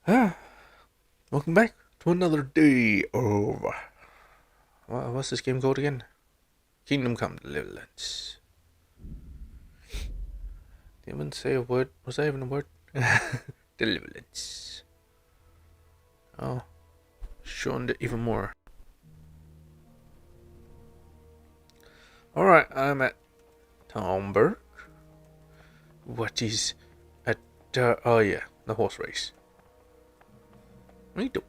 Ah, welcome back to another day of what's this game called again? Kingdom Come Deliverance. Didn't even say a word. Was that even a word? Deliverance. Oh, shortened it even more. Alright, I'm at Tomberg. What is at oh yeah, the horse race. What are you doing?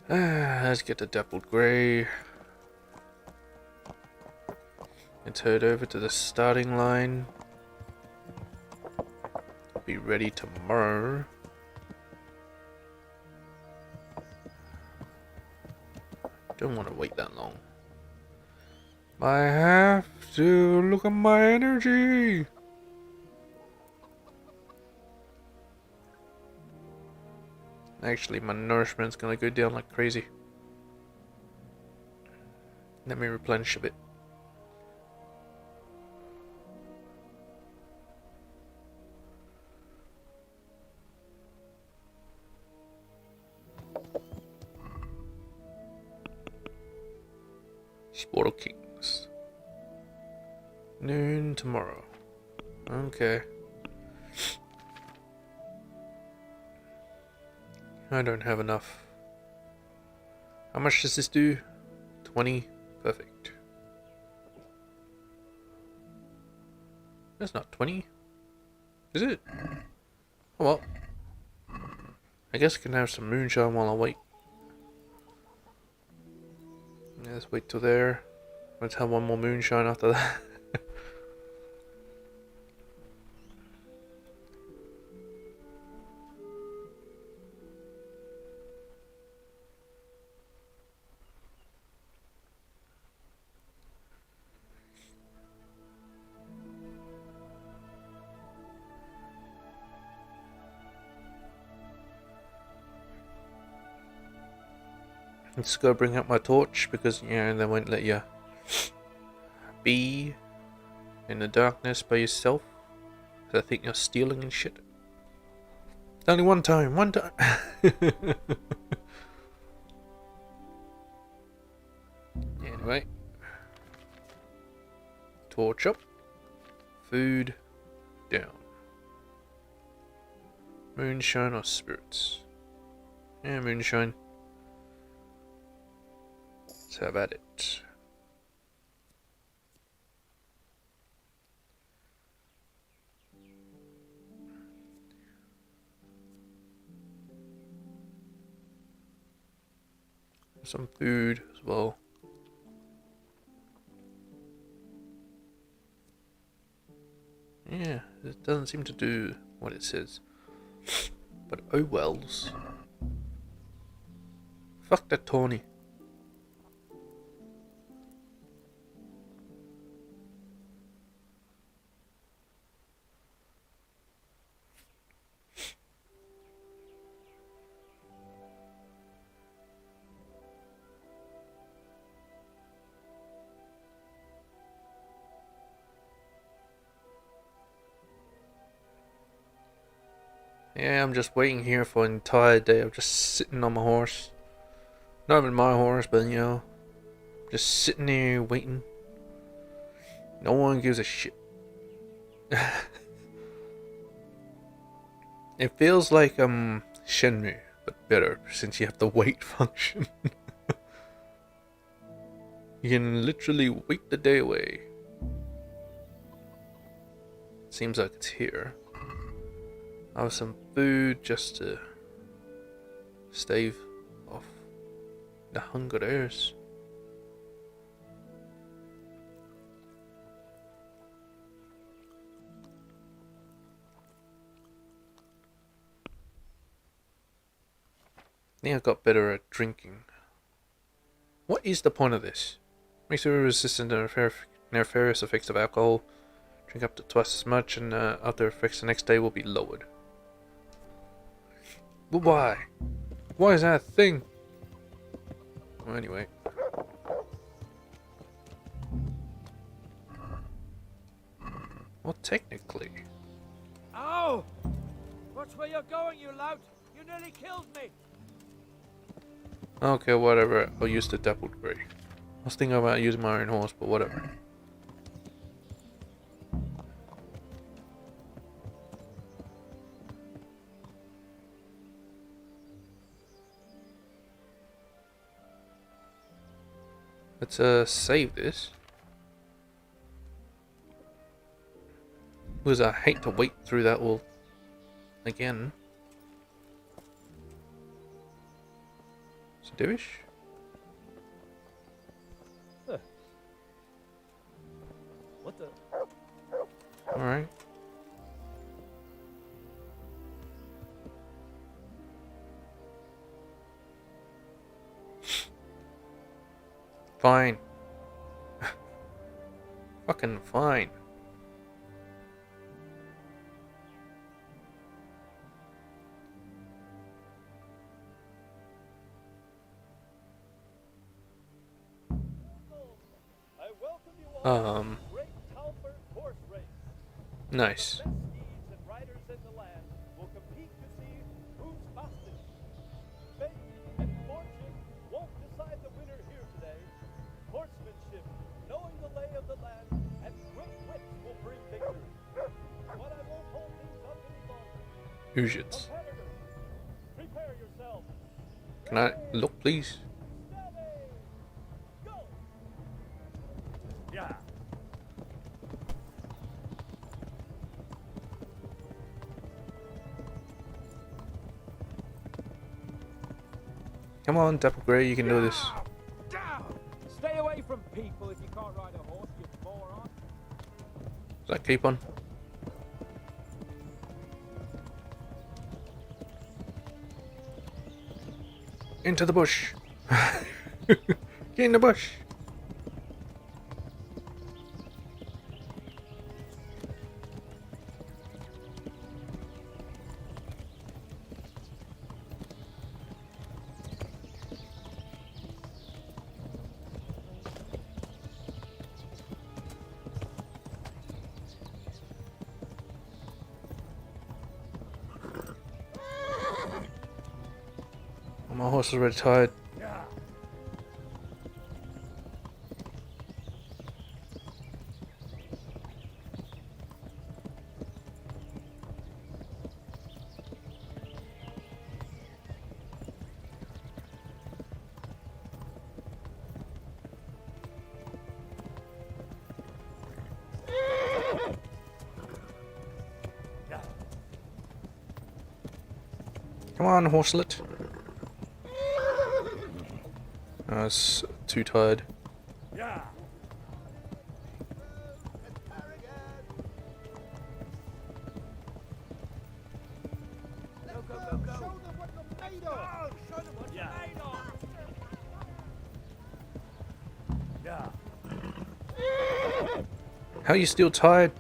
Let's get the dappled grey. Let's head over to the starting line. Be ready tomorrow. Don't want to wait that long. I have to look at my energy. Actually, my nourishment's gonna go down like crazy. Let me replenish a bit. Sport of Kings. Noon tomorrow. Okay. I don't have enough. How much does this do? 20? Perfect. That's not 20. Is it? Oh well. I guess I can have some moonshine while I wait. Yeah, let's wait till there. Let's have one more moonshine after that. Let's go bring up my torch because, they won't let you be in the darkness by yourself. I think you're stealing and shit. Only one time. Anyway. Torch up. Food down. Moonshine or spirits? Yeah, moonshine. Let's have at it. Some food as well. Yeah, it doesn't seem to do what it says. But oh wells. Fuck that Tony. Yeah, I'm just waiting here for an entire day of just sitting on my horse. Not even my horse, but just sitting there waiting. No one gives a shit. It feels like Shenmue, but better since you have the wait function. You can literally wait the day away. Seems like it's here. I have some food just to stave off the hunger airs. I think I got better at drinking. What is the point of this? Makes you resistant to nefarious effects of alcohol. Drink up to twice as much, and other effects the next day will be lowered. But why? Why is that a thing? Well, anyway. Well, technically. Ow! Watch where you're going, you lout! You nearly killed me! Okay, whatever. I'll use the dappled grey. I was thinking about using my own horse, but whatever. Let's save this. Because I hate to wait through that all again. Divish? What the? Alright. Fine. Fucking fine. Nice. Usuals. Can I look, please? Yeah. Come on, Dapple Grey, you can do this. Stay away from people if you can't ride a horse, you moron. Does that keep on? Into the bush. Get in the bush. My horse is already tired. Come on, horselet. I was too tired. Yeah. Go, go, go, go. Show them what you're made of. Show them what you're made of. Yeah. How are you still tired?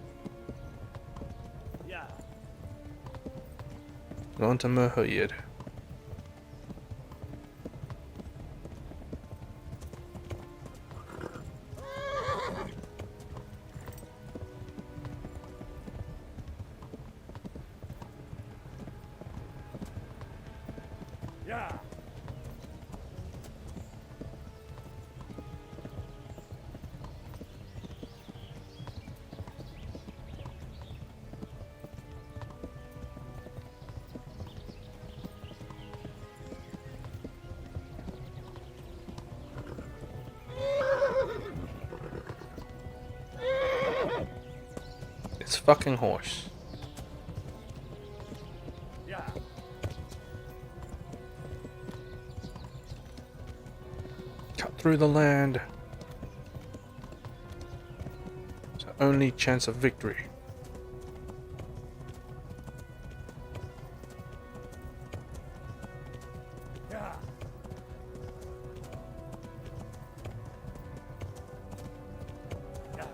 Yeah. Going to Merhoyed. Yeah. It's fucking horse. Yeah. Cut through the land. It's our only chance of victory. Yeah. Yeah.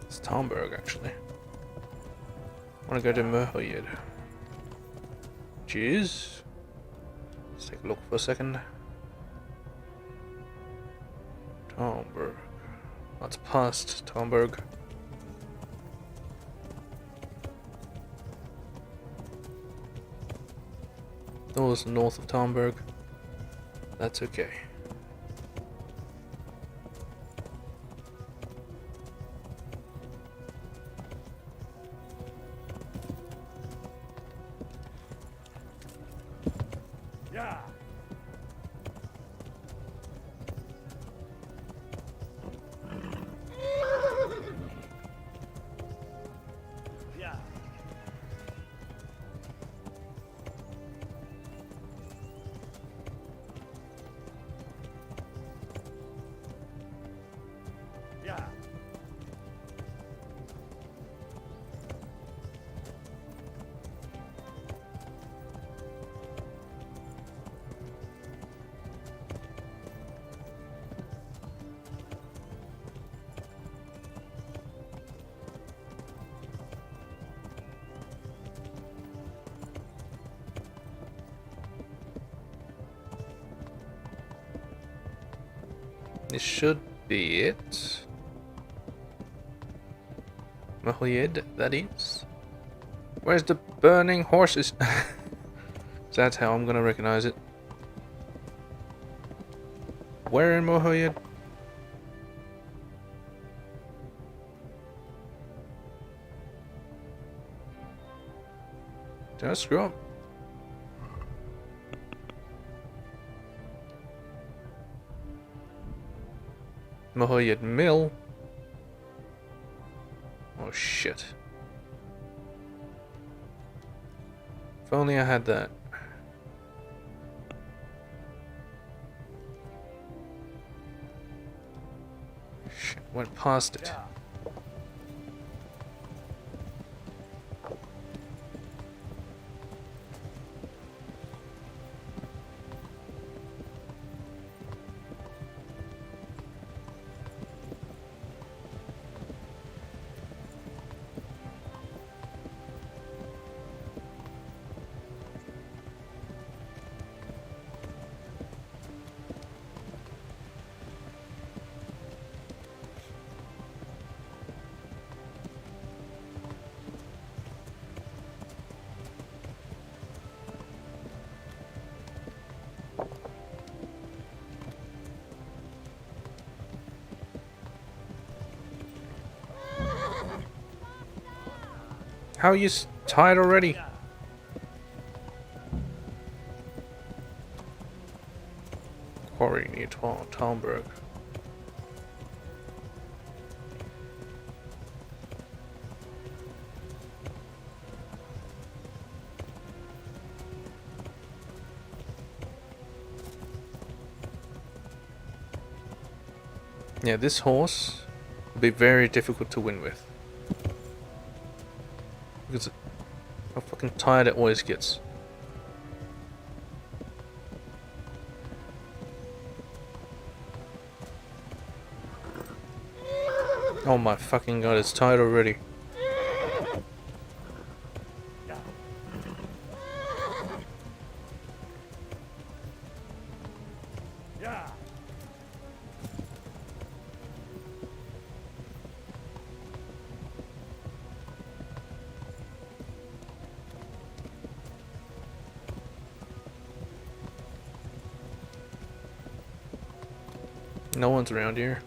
It's Talmberg, actually. I want to go to Merhoyed. Cheers. Let's take a look for a second. Talmberg. That's past Talmberg. Oh, it's north of Talmberg. That's okay. Yeah. Yeah. Yeah. This should be it. Mahoyed, that is. Where's the burning horses? That's how I'm gonna recognize it. Where in Mahoyed? Did I screw up? Mahoyed Mill? Oh shit. If only I had that. Shit, went past it. Yeah. How are you tired already? Yeah. Quarry near Talmberg. Yeah, this horse will be very difficult to win with. Because how fucking tired it always gets. Oh my fucking god, it's tired already. Yeah. Yeah. No one's around here.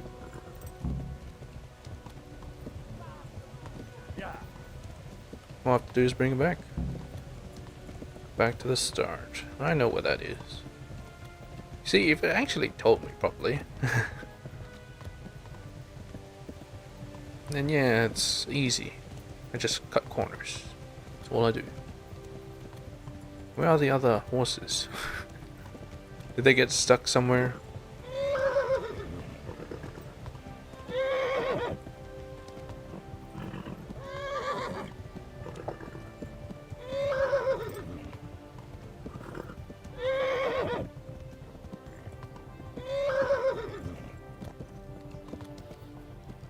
Yeah. All I have to do is bring it back. Back to the start. I know what that is. See, if it actually told me properly, then yeah, it's easy. I just cut corners. That's all I do. Where are the other horses? Did they get stuck somewhere?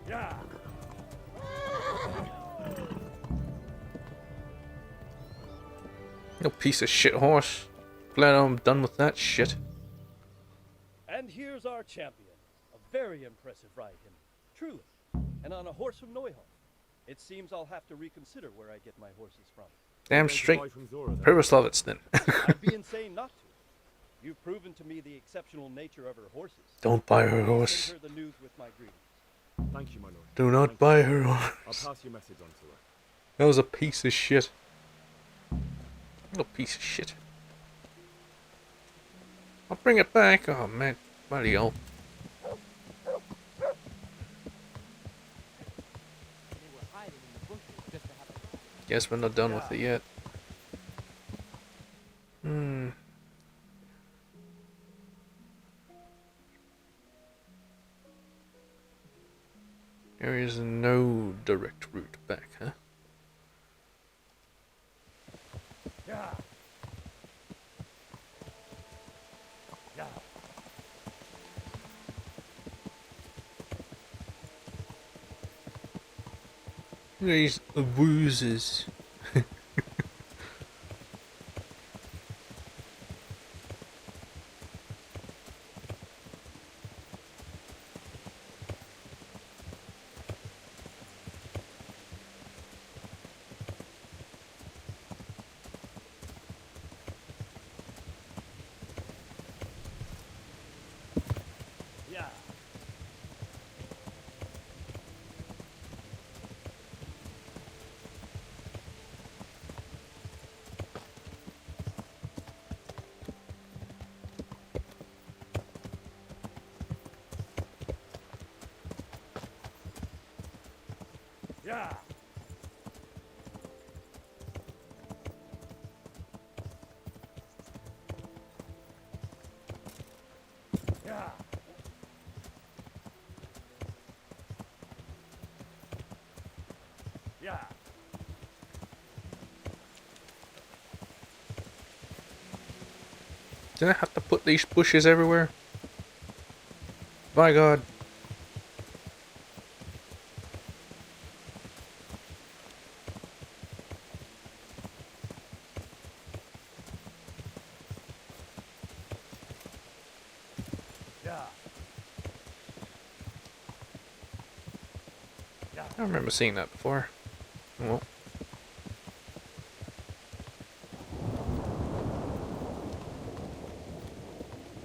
Yeah. No piece of shit horse. Glad I'm done with that shit. And here's our champion. A very impressive ride, him. Truly. And on a horse from Neuhoff. It seems I'll have to reconsider where I get my horses from. Damn straight. Prevoslavets then. I'd be insane not to. You've proven to me the exceptional nature of her horses. Don't buy her Please horse. send her the news with my greetings. Thank you, my lord. Do not Thank buy you. her I'll horse. pass your message on to her. That was a piece of shit. Little piece of shit. I'll bring it back. Oh man, bloody hell. Guess we're not done with it yet. There is no direct route back, huh? Yeah. Yeah. These woozers. Yeah. Yeah. Yeah. Yeah. Did I have to put these bushes everywhere? By God. Yeah. Yeah. I remember seeing that before. Well.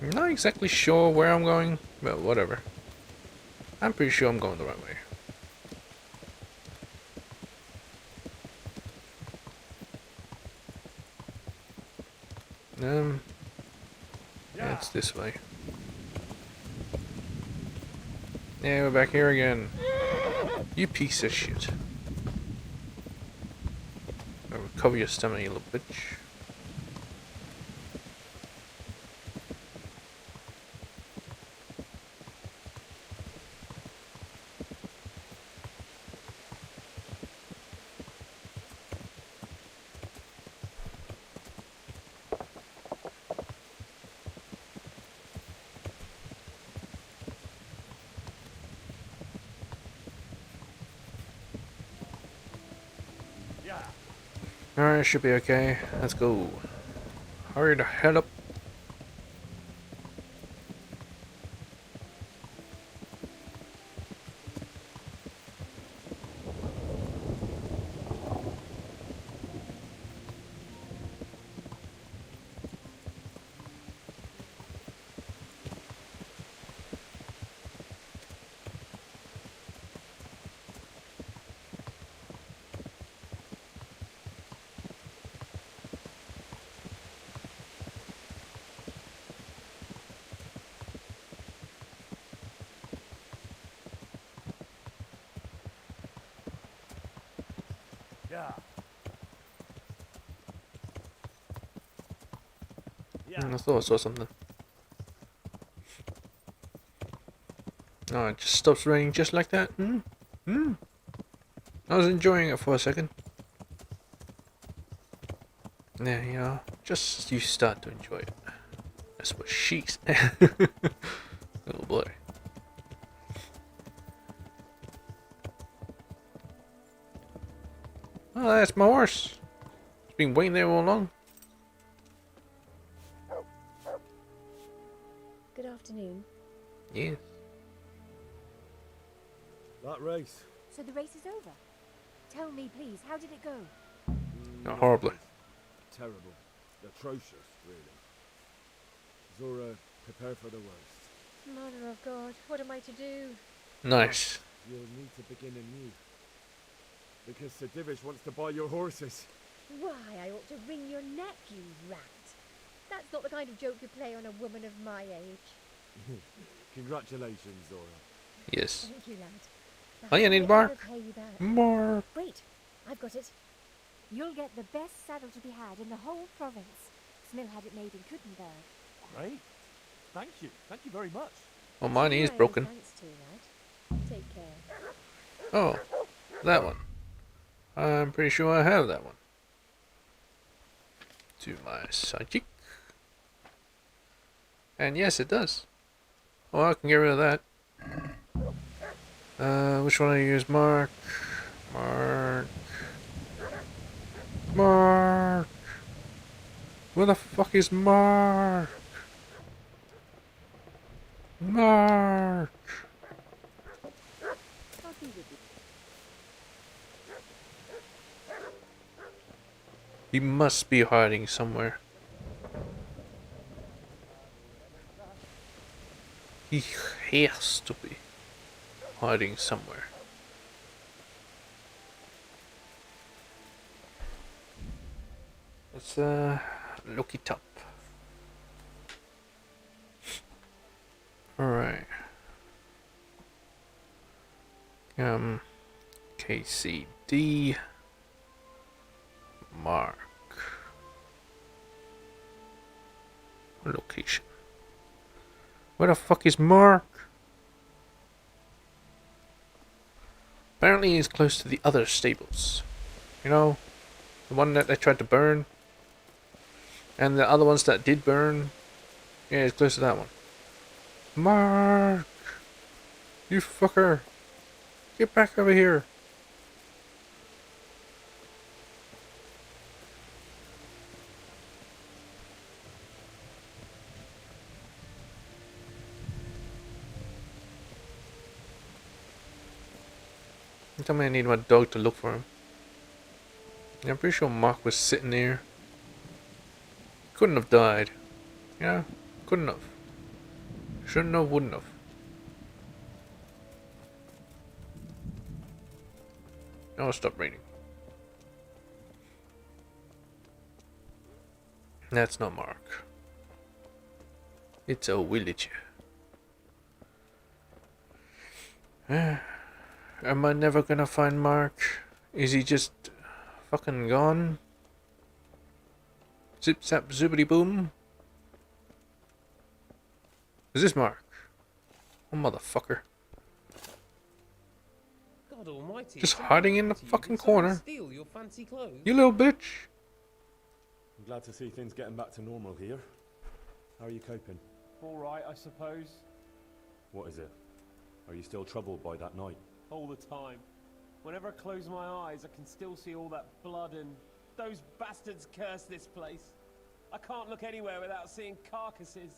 I'm not exactly sure where I'm going, but whatever. I'm pretty sure I'm going the right way. Yeah, it's this way. Yeah, we're back here again. You piece of shit. I'll recover your stamina, you little bitch. Yeah. Alright, should be okay. Let's go. Hurry the hell up. Yeah. Yeah. I thought I saw something. Oh, it just stops raining just like that. I was enjoying it for a second. Yeah, you know, just you start to enjoy it. That's what she said. Oh boy. Oh, that's my horse. It's been waiting there all along. Good afternoon. Yes. That race. So the race is over? Tell me, please, how did it go? Not horribly. Terrible. Atrocious, really. Zora, prepare for the worst. Mother of God, what am I to do? Nice. You'll need to begin anew. Because Sir Divish wants to buy your horses. Why, I ought to wring your neck, you rat. That's not the kind of joke you play on a woman of my age. Congratulations, Zora. Yes. Thank you, lad. But Oh, you how need will I ever Mark? pay you back? Mark. Wait, I've got it. You'll get the best saddle to be had in the whole province. Smill had it made in Kuttenberg. Great. Thank you. Thank you very much. Oh, mine Who is I owe broken. thanks to, lad. Take care. Oh, that one. I'm pretty sure I have that one. To my sidekick. And yes, it does. Oh, I can get rid of that. Which one do I use? Mark. Mark. Mark. Where the fuck is Mark? Mark. I'll be with you. He must be hiding somewhere. He has to be hiding somewhere. Let's look it up. Alright. KCD Mark. Location. Where the fuck is Mark? Apparently he's close to the other stables. You know? The one that they tried to burn. And the other ones that did burn. Yeah, he's close to that one. Mark! You fucker! Get back over here! You tell me I need my dog to look for him. Yeah, I'm pretty sure Mark was sitting there. Couldn't have died. Yeah, couldn't have. Shouldn't have, wouldn't have. I'll stop reading. That's not Mark. It's a villager. Am I never gonna find Mark? Is he just fucking gone? Zip zap zoobity boom? Is this Mark? Oh, motherfucker. God almighty. Just it's hiding in the impossible. fucking Did someone corner. Steal your fancy clothes? You little bitch. I'm glad to see things getting back to normal here. How are you coping? All right, I suppose. What is it? Are you still troubled by that night? All the time. Whenever I close my eyes, I can still see all that blood and those bastards curse this place. I can't look anywhere without seeing carcasses.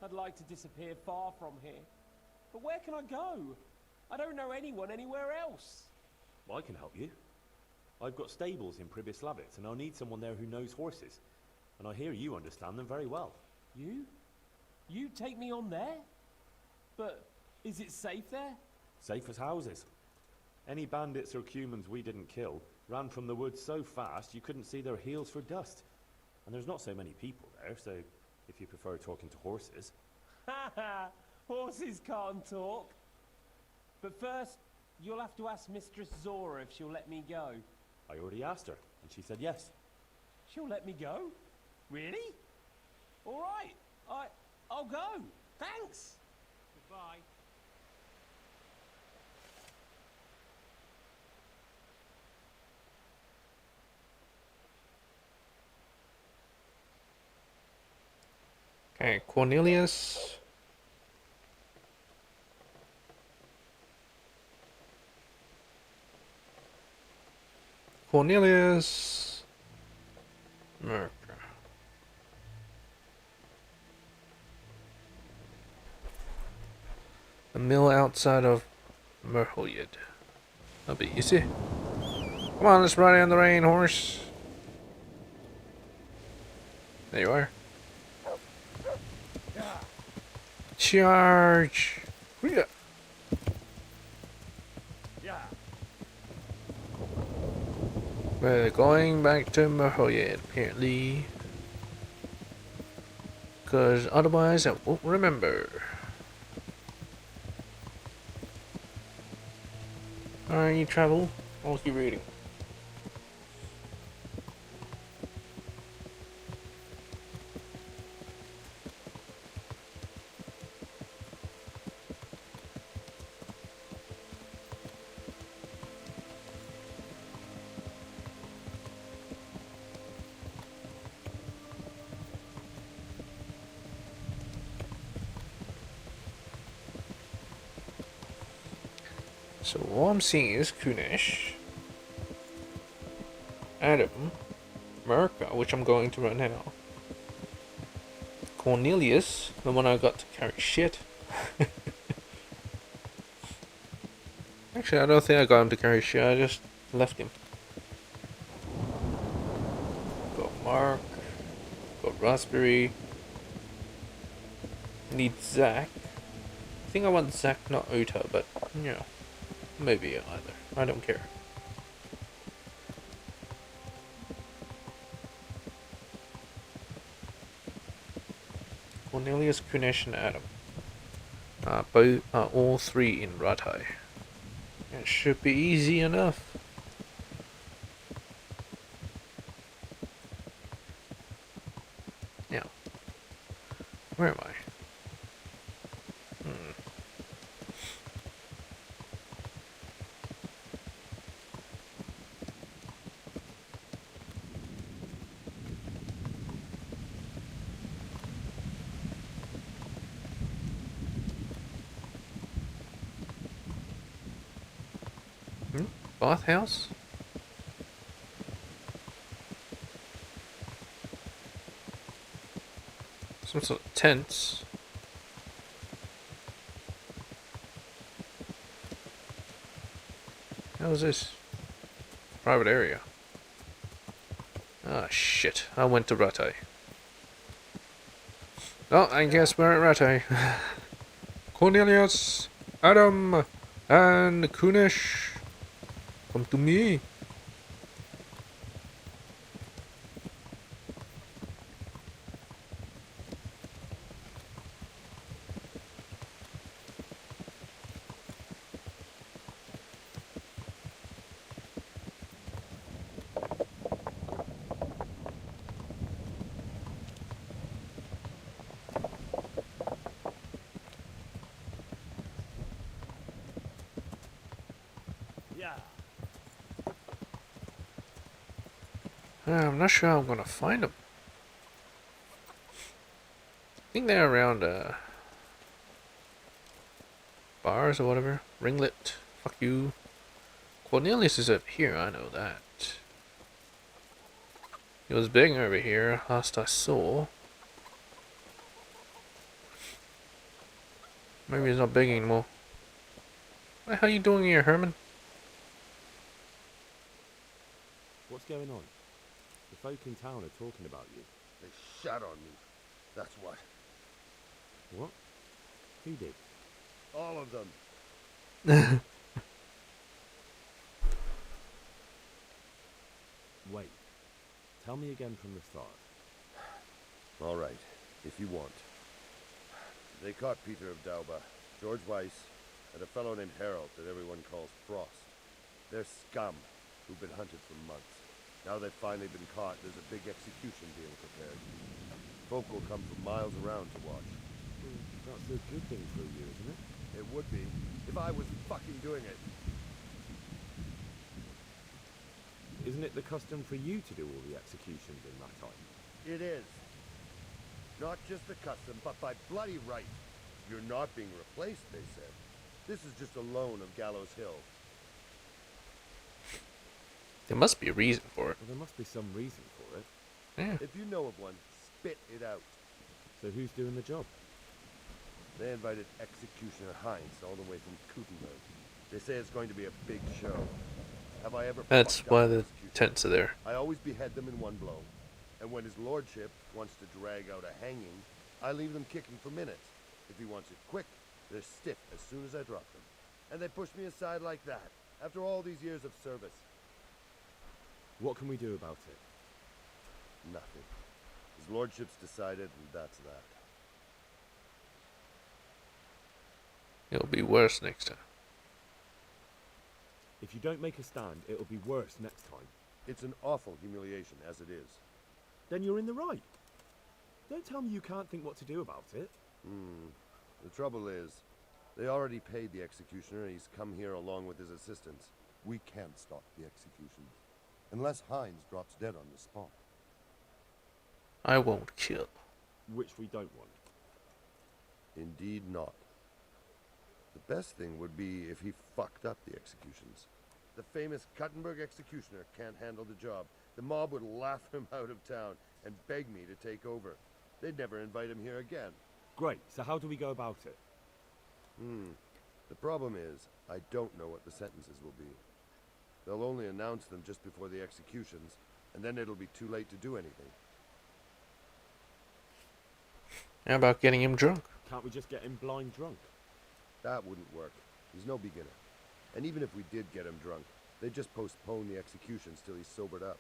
I'd like to disappear far from here. But where can I go? I don't know anyone anywhere else. Well, I can help you. I've got stables in Pribyslavitz, and I'll need someone there who knows horses. And I hear you understand them very well. You? You take me on there? But is it safe there? Safe as houses. Any bandits or cumans we didn't kill ran from the woods so fast you couldn't see their heels for dust. And there's not so many people there, so if you prefer talking to horses. Ha ha! Horses can't talk. But first, you'll have to ask Mistress Zora if she'll let me go. I already asked her, and she said yes. She'll let me go? Really? All right, I'll go. Thanks. Goodbye. Okay, Cornelius. Cornelius. Merker. The mill outside of Merholyed. That'll be easy. Come on, let's ride in the rain, horse. There you are. Charge! Yeah. Yeah. We're going back to Mahoyed, apparently. Because otherwise I won't remember. Alright, you travel. I'll keep reading. So all I'm seeing is Kunesh, Adam, Merca, which I'm going to right now, Cornelius, the one I got to carry shit. Actually, I don't think I got him to carry shit, I just left him. Got Mark, got Raspberry, need Zach. I think I want Zach, not Uta, but yeah, maybe either. I don't care. Cornelius, Kunesh, and Adam. Both are all three in Ratai. It should be easy enough. Now, where am I? Bathhouse? Some sort of tents. How is this? Private area. Ah, shit. I went to Ratai. Oh, I guess we're at Ratai. Cornelius, Adam, and Kunesh. Come to me. Yeah. I'm not sure how I'm gonna find them. I think they're around bars or whatever. Ringlet. Fuck you. Cornelius is up here, I know that. He was begging over here, last I saw. Maybe he's not begging anymore. What the hell are you doing here, Herman? What's going on? The folk in town are talking about you. They shot on me. That's what. What? Who did? All of them. Wait. Tell me again from the start. All right, if you want. They caught Peter of Dauba, George Weiss, and a fellow named Harold that everyone calls Frost. They're scum who've been hunted for months. Now they've finally been caught, there's a big execution being prepared. Folk will come from miles around to watch. That's a good thing for you, isn't it? It would be, if I was fucking doing it. Isn't it the custom for you to do all the executions in that time? It is. Not just the custom, but by bloody right. You're not being replaced, they said. This is just a loan of Gallows Hill. There must be a reason for it. Well, there must be some reason for it. Yeah. If you know of one, spit it out. So who's doing the job? They invited Executioner Heinz all the way from Kutenberg. They say it's going to be a big show. have I ever That's fucked why up an the execution. tents are there. I always behead them in one blow. And when his lordship wants to drag out a hanging, I leave them kicking for minutes. If he wants it quick, they're stiff as soon as I drop them. And they push me aside like that, after all these years of service. What can we do about it? Nothing. His lordship's decided, and that's that. It'll be worse next time. If you don't make a stand, it'll be worse next time. It's an awful humiliation, as it is. Then you're in the right. Don't tell me you can't think what to do about it. The trouble is, they already paid the executioner, and he's come here along with his assistants. We can't stop the executions, unless Hines drops dead on the spot. I won't kill. Which we don't want. Indeed not. The best thing would be if he fucked up the executions. The famous Cuttenberg executioner can't handle the job. The mob would laugh him out of town and beg me to take over. They'd never invite him here again. Great, so how do we go about it? The problem is, I don't know what the sentences will be. They'll only announce them just before the executions, and then it'll be too late to do anything. How about getting him drunk? Can't we just get him blind drunk? That wouldn't work. He's no beginner. And even if we did get him drunk, they'd just postpone the executions till he's sobered up.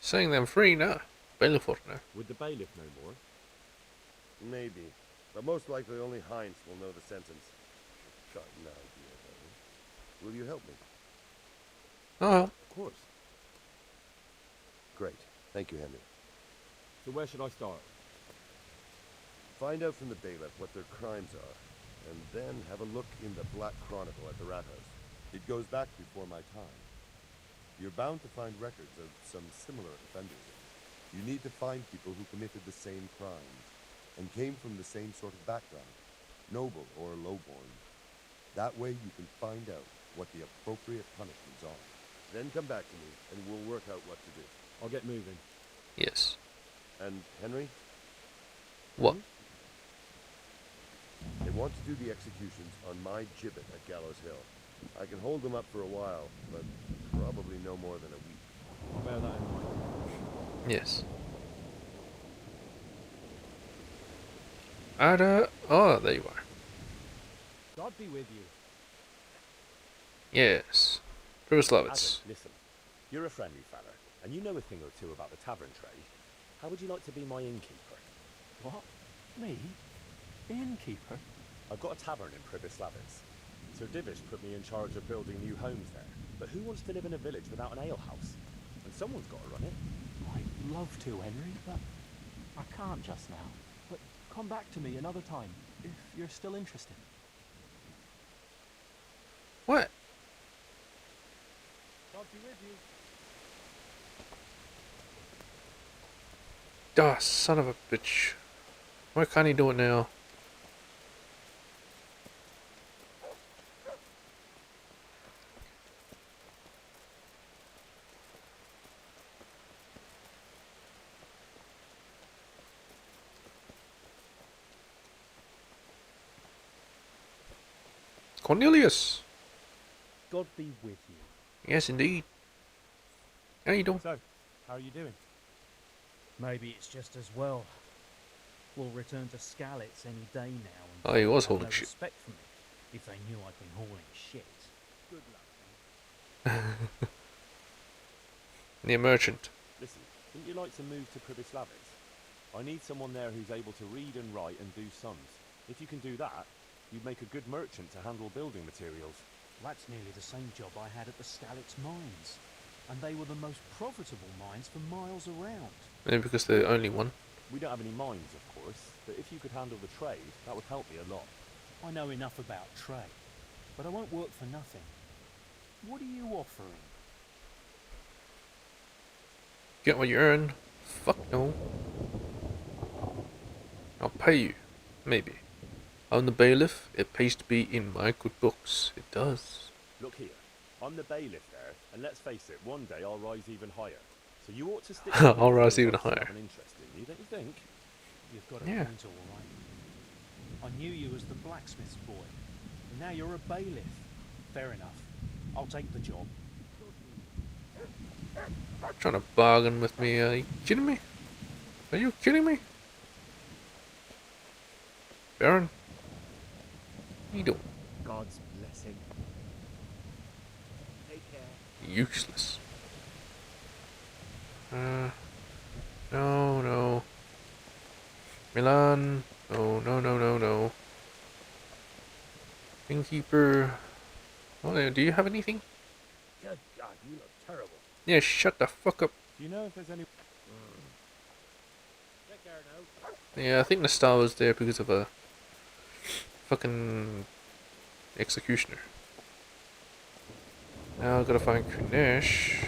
Setting them free now. Bailiff for now. Would the bailiff know more? Maybe. But most likely only Heinz will know the sentence. Got an idea, though. Will you help me? Oh, Of course. Great. Thank you, Henry. So where should I start? Find out from the bailiff what their crimes are, and then have a look in the Black Chronicle at the Rat House. It goes back before my time. You're bound to find records of some similar offenders. You need to find people who committed the same crimes, and came from the same sort of background, noble or lowborn. That way you can find out what the appropriate punishments are. Then come back to me, and we'll work out what to do. I'll get moving. yes. And, Henry, What? they want to do the executions on my gibbet at Gallows Hill. I can hold them up for a while, but probably no more than a week. I'll bear that in mind. Yes. Ada. Oh, there you are. God be with you. Yes. Pruslovitz. Adam, listen. You're a friendly fella, and you know a thing or two about the tavern trade. How would you like to be my innkeeper? What? Me? Innkeeper? I've got a tavern in Pribyslavitz. Sir Divish put me in charge of building new homes there. But who wants to live in a village without an alehouse? And someone's got to run it. I'd love to, Henry, but I can't just now. But come back to me another time, if you're still interested. What? God be with you. Ah, son of a bitch. Why can't he do it now? Cornelius! God be with you. Yes, indeed. How you doing? So, how are you doing? Maybe it's just as well. We'll return to Skalitz any day now. And Oh, he was have holding no shit. respect for me if they knew I'd been hauling shit. Good luck. The merchant. Listen, wouldn't you like to move to Pribyslavitz? I need someone there who's able to read and write and do sums. If you can do that, you'd make a good merchant to handle building materials. That's nearly the same job I had at the Skalitz mines. And they were the most profitable mines for miles around. Maybe because they're the only one. We don't have any mines, of course, but if you could handle the trade, that would help me a lot. I know enough about trade, but I won't work for nothing. What are you offering? Get what you earn. Fuck no. I'll pay you. Maybe. I'm the bailiff. It pays to be in my good books. It does. Look here, I'm the bailiff there, and let's face it, one day I'll rise even higher. So you ought to stick I'll rise to even what's higher. of an interest in you, don't you think? You've got a Yeah. point, all right. I knew you as the blacksmith's boy, and now you're a bailiff. Fair enough. I'll take the job. Trying to bargain with me? Are you kidding me? Are you kidding me? Baron? What are you doing? God's blessing. Take care. Useless. No, no. Milan. No, no, no, no, no. Innkeeper. Oh, do you have anything? Good God, you look terrible. Yeah, shut the fuck up. Do you know if there's any... Take care now. Yeah, I think the star was there because of a fucking executioner. Now I gotta find Kunesh.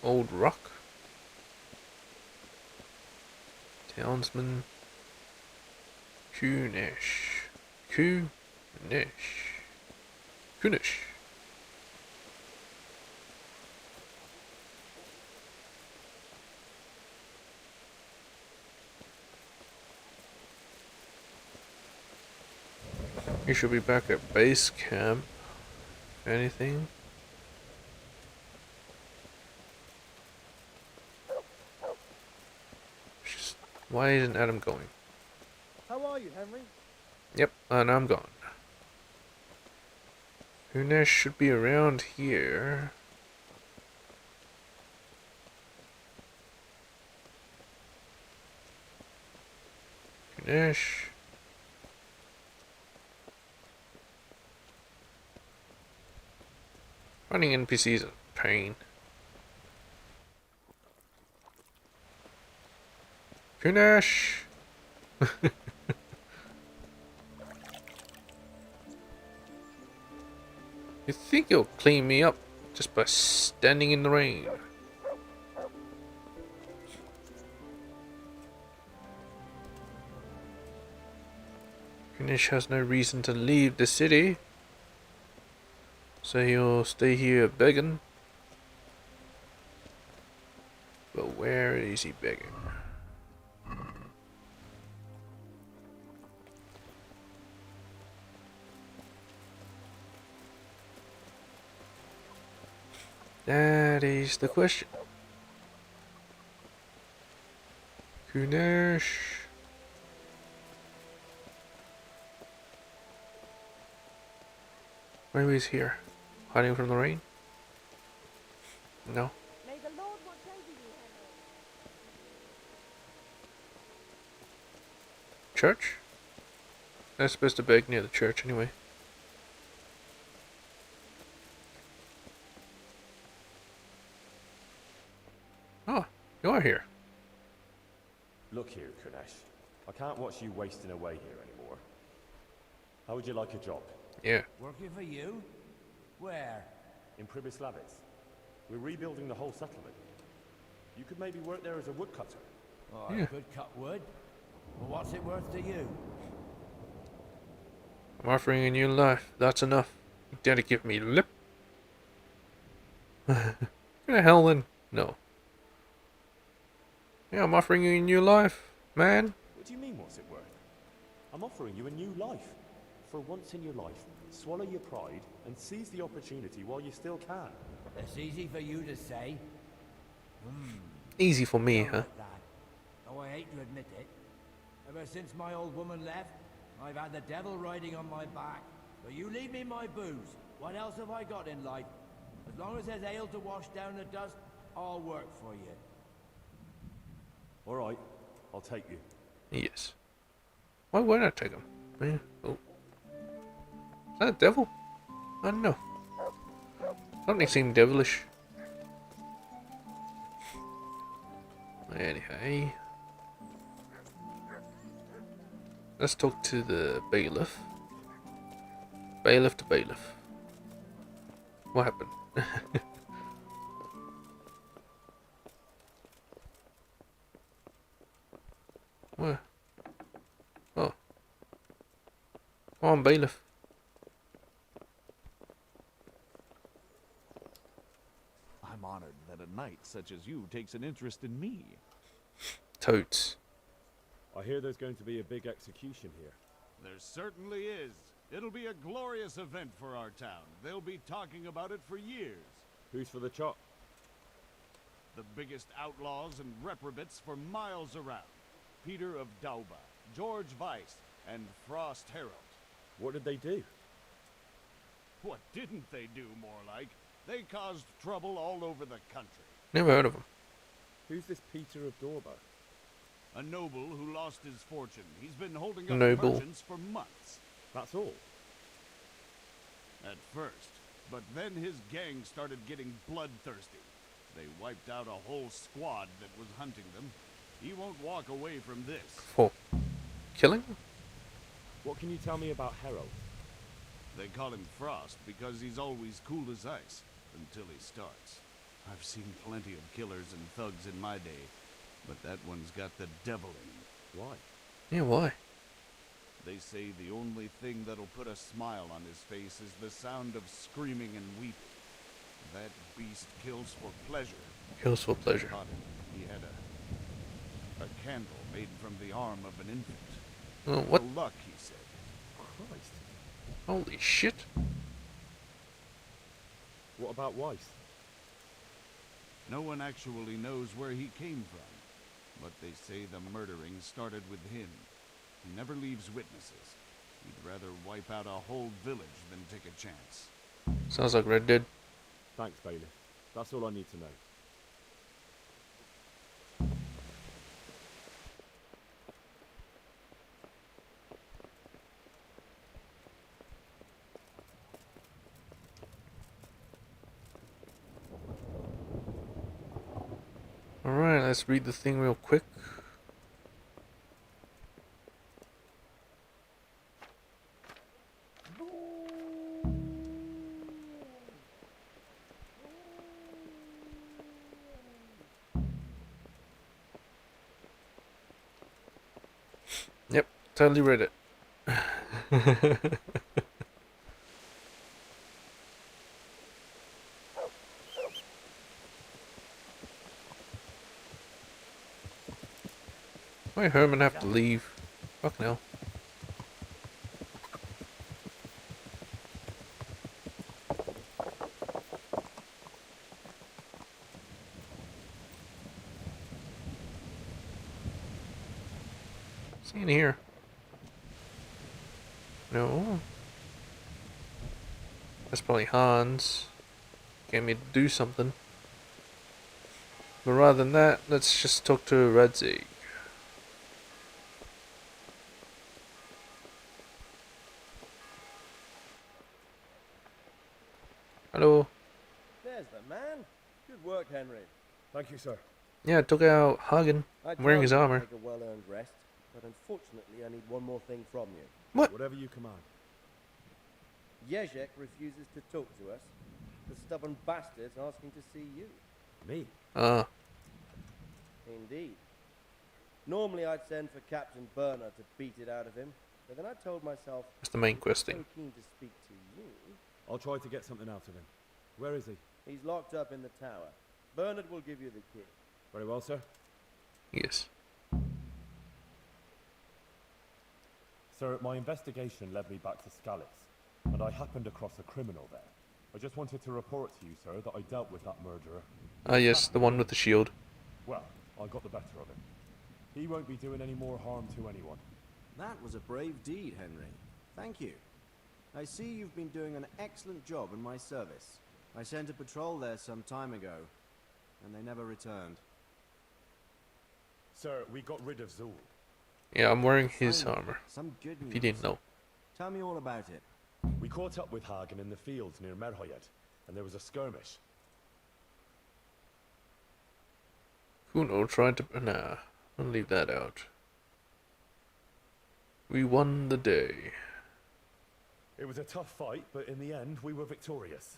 Old Rock. Townsman. Kunesh. Kunesh. Kunesh. You should be back at base camp. Anything? Why isn't Adam going? How are you, Henry? Yep, and I'm gone. Kunesh should be around here. Kunesh. Running NPCs is a pain. Kunesh! You think you'll clean me up just by standing in the rain? Kunesh has no reason to leave the city, so he'll stay here begging. But where is he begging? That is the question. Kunesh. Maybe he's here, hiding from the rain. No. May the Lord watch over you, Henry. Church? I'm supposed to beg near the church anyway. Oh, you are here. Look here, Kunesh. I can't watch you wasting away here anymore. How would you like a job? Yeah. Working for you? Where? In Pribyslavitz. We're rebuilding the whole settlement. You could maybe work there as a woodcutter. Oh, Yeah. I could cut wood. Well, what's it worth to you? I'm offering a new life. That's enough. You dare to give me lip? Who the hell then? No. Yeah, I'm offering you a new life, man. What do you mean, what's it worth? I'm offering you a new life. For once in your life, swallow your pride and seize the opportunity while you still can. It's easy for you to say. Easy for me, Don't huh? like that. Oh, I hate to admit it. Ever since my old woman left, I've had the devil riding on my back. But you leave me my booze. What else have I got in life? As long as there's ale to wash down the dust, I'll work for you. All right, I'll take you. Yes. Why would I take him? Yeah. Oh. Is that a devil? I don't know. Something seemed devilish. Anyway. Let's talk to the bailiff. Bailiff to bailiff. What happened? What? Oh. Come on, bailiff. I'm honored that a knight such as you takes an interest in me. Totes. I hear there's going to be a big execution here. There certainly is. It'll be a glorious event for our town. They'll be talking about it for years. Who's for the chop? The biggest outlaws and reprobates for miles around. Peter of Dauba, George Weiss, and Frost Herald. What did they do? What didn't they do, more like? They caused trouble all over the country. Never heard of him. Who's this Peter of Dauba? A noble who lost his fortune. He's been holding up Noble. merchants for months. That's all? At first. But then his gang started getting bloodthirsty. They wiped out a whole squad that was hunting them. He won't walk away from this. For killing? What can you tell me about Herald? They call him Frost because he's always cool as ice until he starts. I've seen plenty of killers and thugs in my day, but that one's got the devil in him. Why? Yeah, why? They say the only thing that'll put a smile on his face is the sound of screaming and weeping. That beast kills for pleasure. Kills for pleasure. Caught him. He had a candle made from the arm of an infant. Oh, what? For luck, he said. Christ. Holy shit. What about Weiss? No one actually knows where he came from, but they say the murdering started with him. He never leaves witnesses. He'd rather wipe out a whole village than take a chance. Sounds like Red Dead. Thanks, Bailey. That's all I need to know. Alright, let's read the thing real quick. Yep, totally read it. Why Herman have to leave? Fuck no. See in here. No. That's probably Hans. Get me to do something. But rather than that, let's just talk to Radzig. Hello. There's the man. Good work, Henry. Thank you, sir. Yeah, I took out Hagen. I'm wearing his armor. Take a well-earned rest, but unfortunately, I need one more thing from you. What? Whatever you command. Jezek refuses to talk to us. The stubborn bastard's asking to see you. Me? Indeed. Normally, I'd send for Captain Burner to beat it out of him, but then I told myself, that's the main he's quest so thing. keen to speak to you. I'll try to get something out of him. Where is he? He's locked up in the tower. Bernard will give you the key. Very well, sir. Yes. Sir, my investigation led me back to Scalix, and I happened across a criminal there. I just wanted to report to you, sir, that I dealt with that murderer. Ah, yes, the one with the shield. Well, I got the better of him. He won't be doing any more harm to anyone. That was a brave deed, Henry. Thank you. I see you've been doing an excellent job in my service. I sent a patrol there some time ago, and they never returned. Sir, we got rid of Zul. Yeah, I'm wearing his Finally, armor. some good news. If you didn't know. Tell me all about it. We caught up with Hagen in the fields near Merhoyed, and there was a skirmish. Kuno tried to... Nah, I'll leave that out. We won the day. It was a tough fight, but in the end, we were victorious.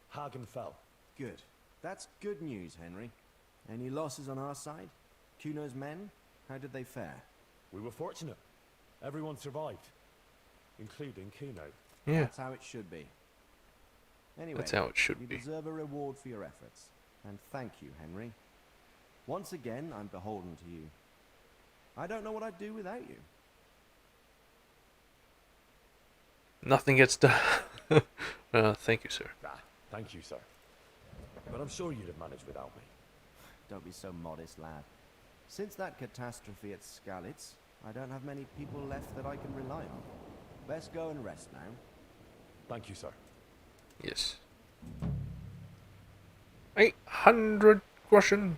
Hagen fell. Good. That's good news, Henry. Any losses on our side? Kuno's men? How did they fare? We were fortunate. Everyone survived, including Kuno. Yeah. That's how it should be. Anyway, That's how it should you be. deserve a reward for your efforts. And thank you, Henry. Once again, I'm beholden to you. I don't know what I'd do without you. Nothing gets done. Thank you, sir. Ah, thank you, sir. But I'm sure you'd have managed without me. Don't be so modest, lad. Since that catastrophe at Skalitz, I don't have many people left that I can rely on. Best go and rest now. Thank you, sir. Yes. 800 groschen.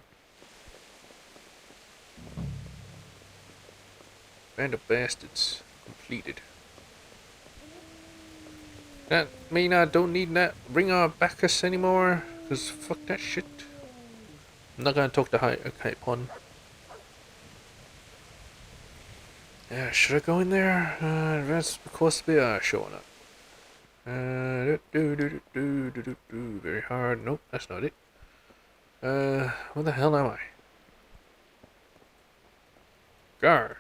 Band of bastards completed. That mean I don't need that ringer Bacchus anymore? Cause fuck that shit. I'm not gonna talk to Hypon. Yeah, should I go in there? Advance the course be sure not. Very hard. Nope, that's not it. Where the hell am I? Guard.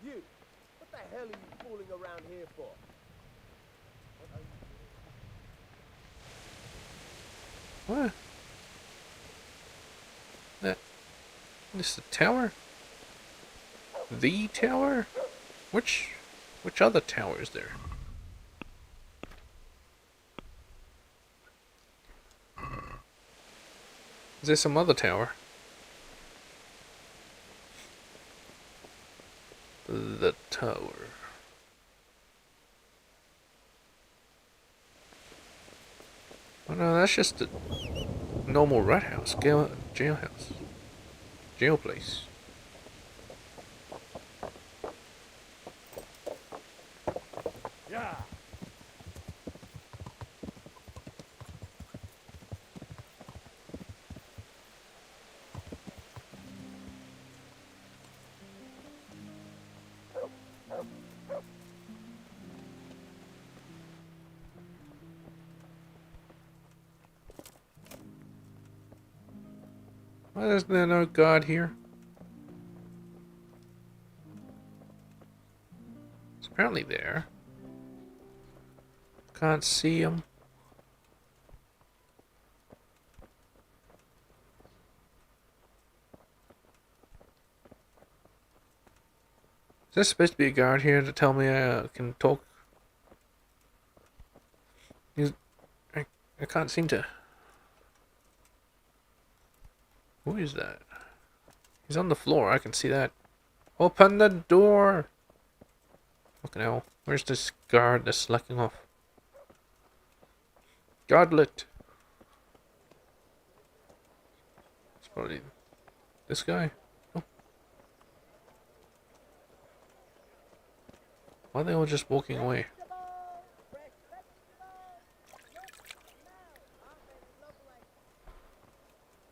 You! What the hell are you fooling around here for? What? This the tower? The tower? Which other tower is there? Is there some other tower? The tower. Oh no, that's just a normal rat house, jailhouse, jail place. Yeah. Why is there no guard here? It's apparently there. Can't see him. Is there supposed to be a guard here to tell me I can talk? I can't seem to. Who is that? He's on the floor. I can see that. Open the door! Fucking hell. Where's this guard that's slacking off? Godlet! It's probably this guy. Oh. Why are they all just walking away?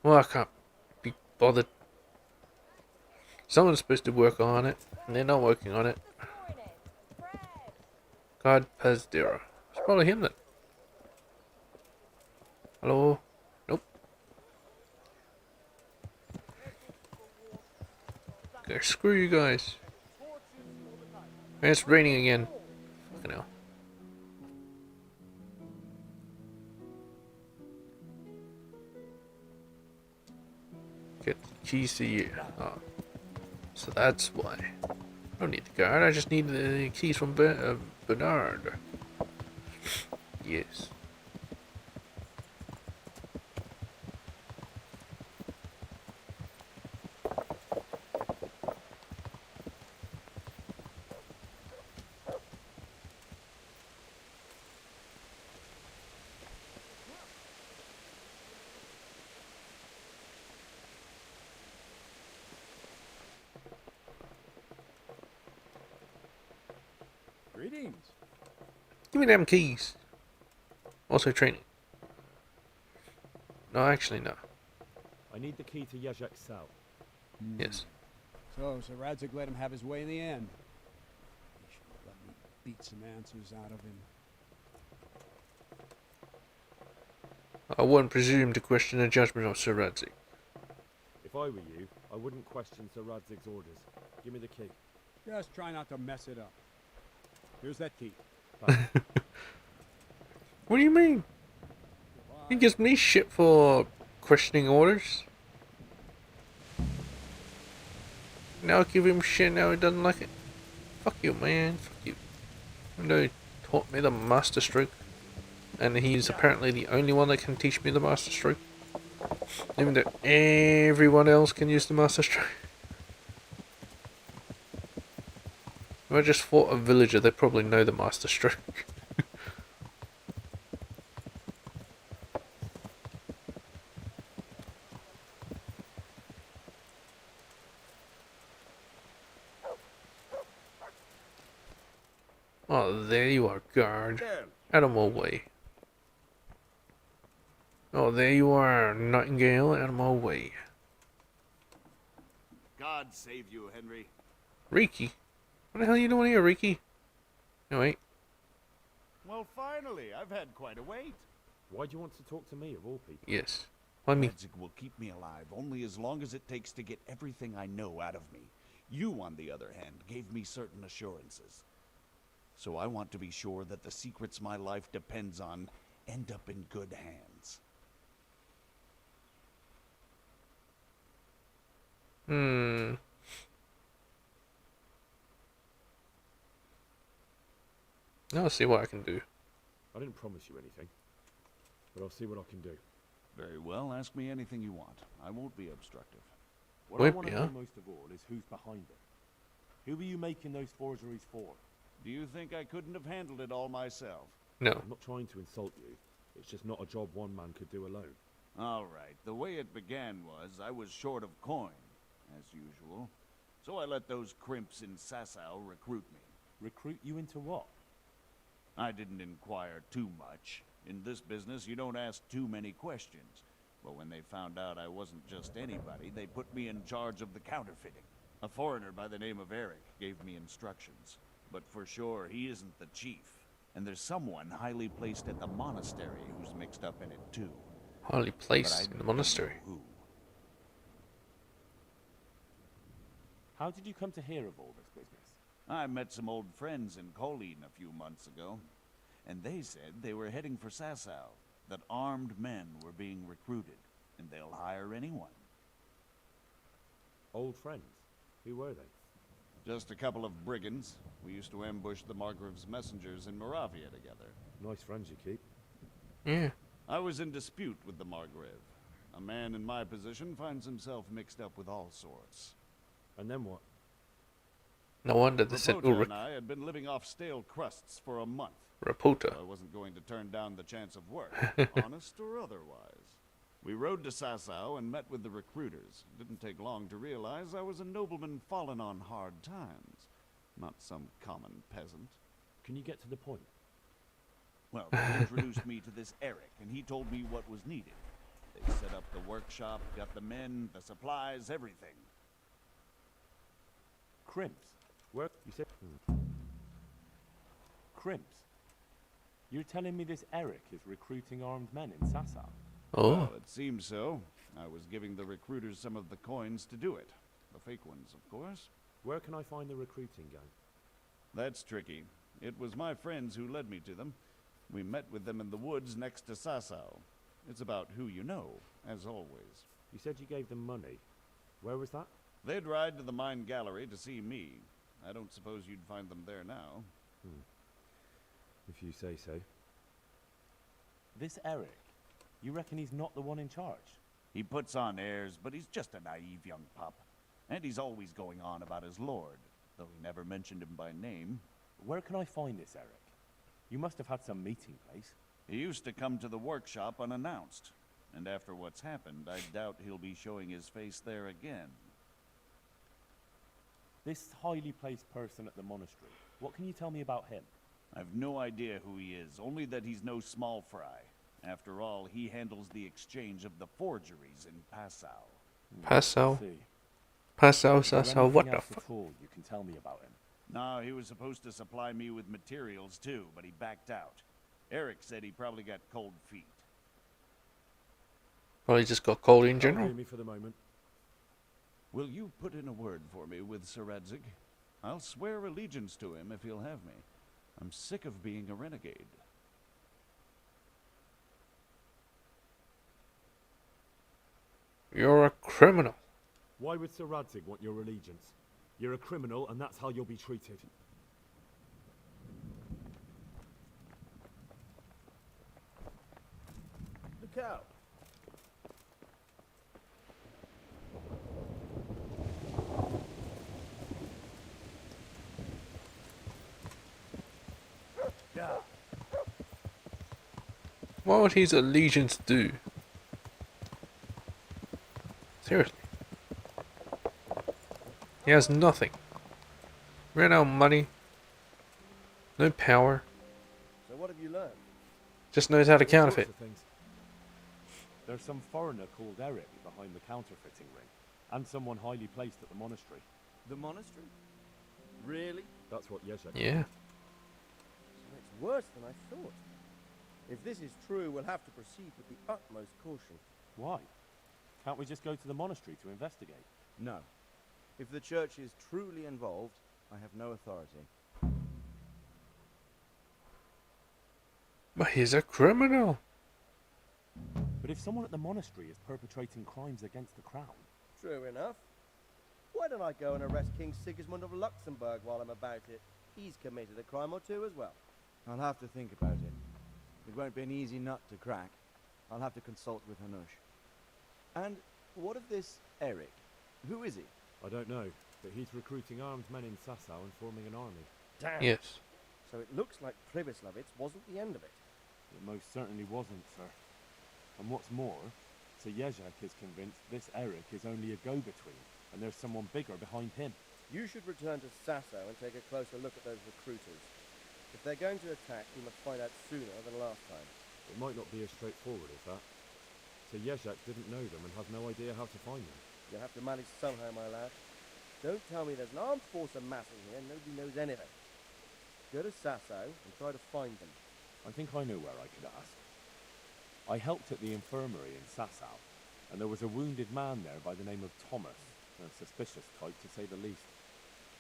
Well, I can't be bothered. Someone's supposed to work on it, and they're not working on it. God Pazdera. It's probably him then. Hello? Nope. Okay, screw you guys. And it's raining again. Fucking hell. Get the keys to you. Oh. So that's why. I don't need the guard, I just need the keys from Bernard. Yes. Greetings. Give me them keys. Also training. No, actually no. I need the key to Yezhek's cell. Yes. So Radzig let him have his way in the end. He should have let me beat some answers out of him. I wouldn't presume to question the judgment of Sir Radzik. If I were you, I wouldn't question Sir Radzig's orders. Give me the key. Just try not to mess it up. Here's that key. What do you mean? He gives me shit for questioning orders. Now give him shit, now he doesn't like it. Fuck you, man. Fuck you. You know, he taught me the master stroke. And he's apparently the only one that can teach me the master stroke. Even though everyone else can use the master stroke. If I just fought a villager, they probably know the master stroke. Oh, there you are, guard. Out of my way. Oh, there you are, Nightingale. Out of my way. God save you, Henry. Riki? What the hell are you doing here, Riki? No, wait. Well, finally, I've had quite a wait. Why do you want to talk to me, of all people? Yes. Why me? Magic will keep me alive only as long as it takes to get everything I know out of me. You, on the other hand, gave me certain assurances. So I want to be sure that the secrets my life depends on end up in good hands. I'll see what I can do. I didn't promise you anything, but I'll see what I can do. Very well, ask me anything you want. I won't be obstructive. What I want to know most of all is who's behind it. Who are you making those forgeries for? Do you think I couldn't have handled it all myself? No. I'm not trying to insult you. It's just not a job one man could do alone. All right, the way it began was I was short of coin, as usual. So I let those crimps in Sasau recruit me. Recruit you into what? I didn't inquire too much. In this business, you don't ask too many questions. But when they found out I wasn't just anybody, they put me in charge of the counterfeiting. A foreigner by the name of Eric gave me instructions. But for sure, he isn't the chief. And there's someone highly placed at the monastery who's mixed up in it too. Highly placed in the monastery. Who? How did you come to hear of all this business? I met some old friends in Colleen a few months ago, and they said they were heading for Sasau, that armed men were being recruited, and they'll hire anyone. Old friends? Who were they? Just a couple of brigands. We used to ambush the Margrave's messengers in Moravia together. Nice friends you keep. Yeah. I was in dispute with the Margrave. A man in my position finds himself mixed up with all sorts. And then what? No wonder they sent Rapota Ulrich. and I had been living off stale crusts for a month. Rapota. So I wasn't going to turn down the chance of work, honest or otherwise. We rode to Sasau and met with the recruiters. It didn't take long to realize I was a nobleman fallen on hard times, not some common peasant. Can you get to the point? Well, they introduced me to this Eric, and he told me what was needed. They set up the workshop, got the men, the supplies, everything. Crimps? Where? You said... Crimps? You're telling me this Eric is recruiting armed men in Sasau? Oh. Well, it seems so. I was giving the recruiters some of the coins to do it. The fake ones, of course. Where can I find the recruiting gang? That's tricky. It was my friends who led me to them. We met with them in the woods next to Sasau. It's about who you know, as always. You said you gave them money. Where was that? They'd ride to the mine gallery to see me. I don't suppose you'd find them there now. If you say so. This Eric, you reckon he's not the one in charge? He puts on airs, but he's just a naive young pup. And he's always going on about his lord, though he never mentioned him by name. Where can I find this Eric? You must have had some meeting place. He used to come to the workshop unannounced. And after what's happened, I doubt he'll be showing his face there again. This highly placed person at the monastery, what can you tell me about him? I've no idea who he is, only that he's no small fry. After all, he handles the exchange of the forgeries in Passau. Passau? See. Passau, Is there Sasau, what anything the else fuck? at all you can tell me about him? No, he was supposed to supply me with materials too, but he backed out. Eric said he probably got cold feet. Probably just got cold in Can't general. hear me for the moment. Will you put in a word for me with Sir Radzig? I'll swear allegiance to him if he'll have me. I'm sick of being a renegade. You're a criminal. Why would Sir Radzig want your allegiance? You're a criminal, and that's how you'll be treated. Look out! Yeah. What would his allegiance do? Seriously. He has nothing. Ran out of money. No power. So what have you learned? Just knows how to All sorts counterfeit. of things. There's some foreigner called Eric behind the counterfeiting ring, and someone highly placed at the monastery. The monastery? Really? That's what Yezhak Yeah. So it's worse than I thought. If this is true, we'll have to proceed with the utmost caution. Why? Can't we just go to the monastery to investigate? No. If the church is truly involved, I have no authority. But he's a criminal. But if someone at the monastery is perpetrating crimes against the crown... True enough. Why don't I go and arrest King Sigismund of Luxembourg while I'm about it? He's committed a crime or two as well. I'll have to think about it. It won't be an easy nut to crack. I'll have to consult with Hanush. And what of this Eric? Who is he? I don't know, but he's recruiting armed men in Sasau and forming an army. Damn. Yes. So it looks like Pribyslavitz wasn't the end of it. It most certainly wasn't, sir. And what's more, Sir Yezhak is convinced this Eric is only a go-between, and there's someone bigger behind him. You should return to Sasau and take a closer look at those recruiters. If they're going to attack, you must find out sooner than last time. It might not be as straightforward as that. Sir Yezhak didn't know them and has no idea how to find them. You'll have to manage somehow, my lad. Don't tell me there's an armed force amassing here and nobody knows anything. Go to Sasau and try to find them. I think I know where I could ask. I helped at the infirmary in Sasau, and there was a wounded man there by the name of Thomas, a suspicious type to say the least.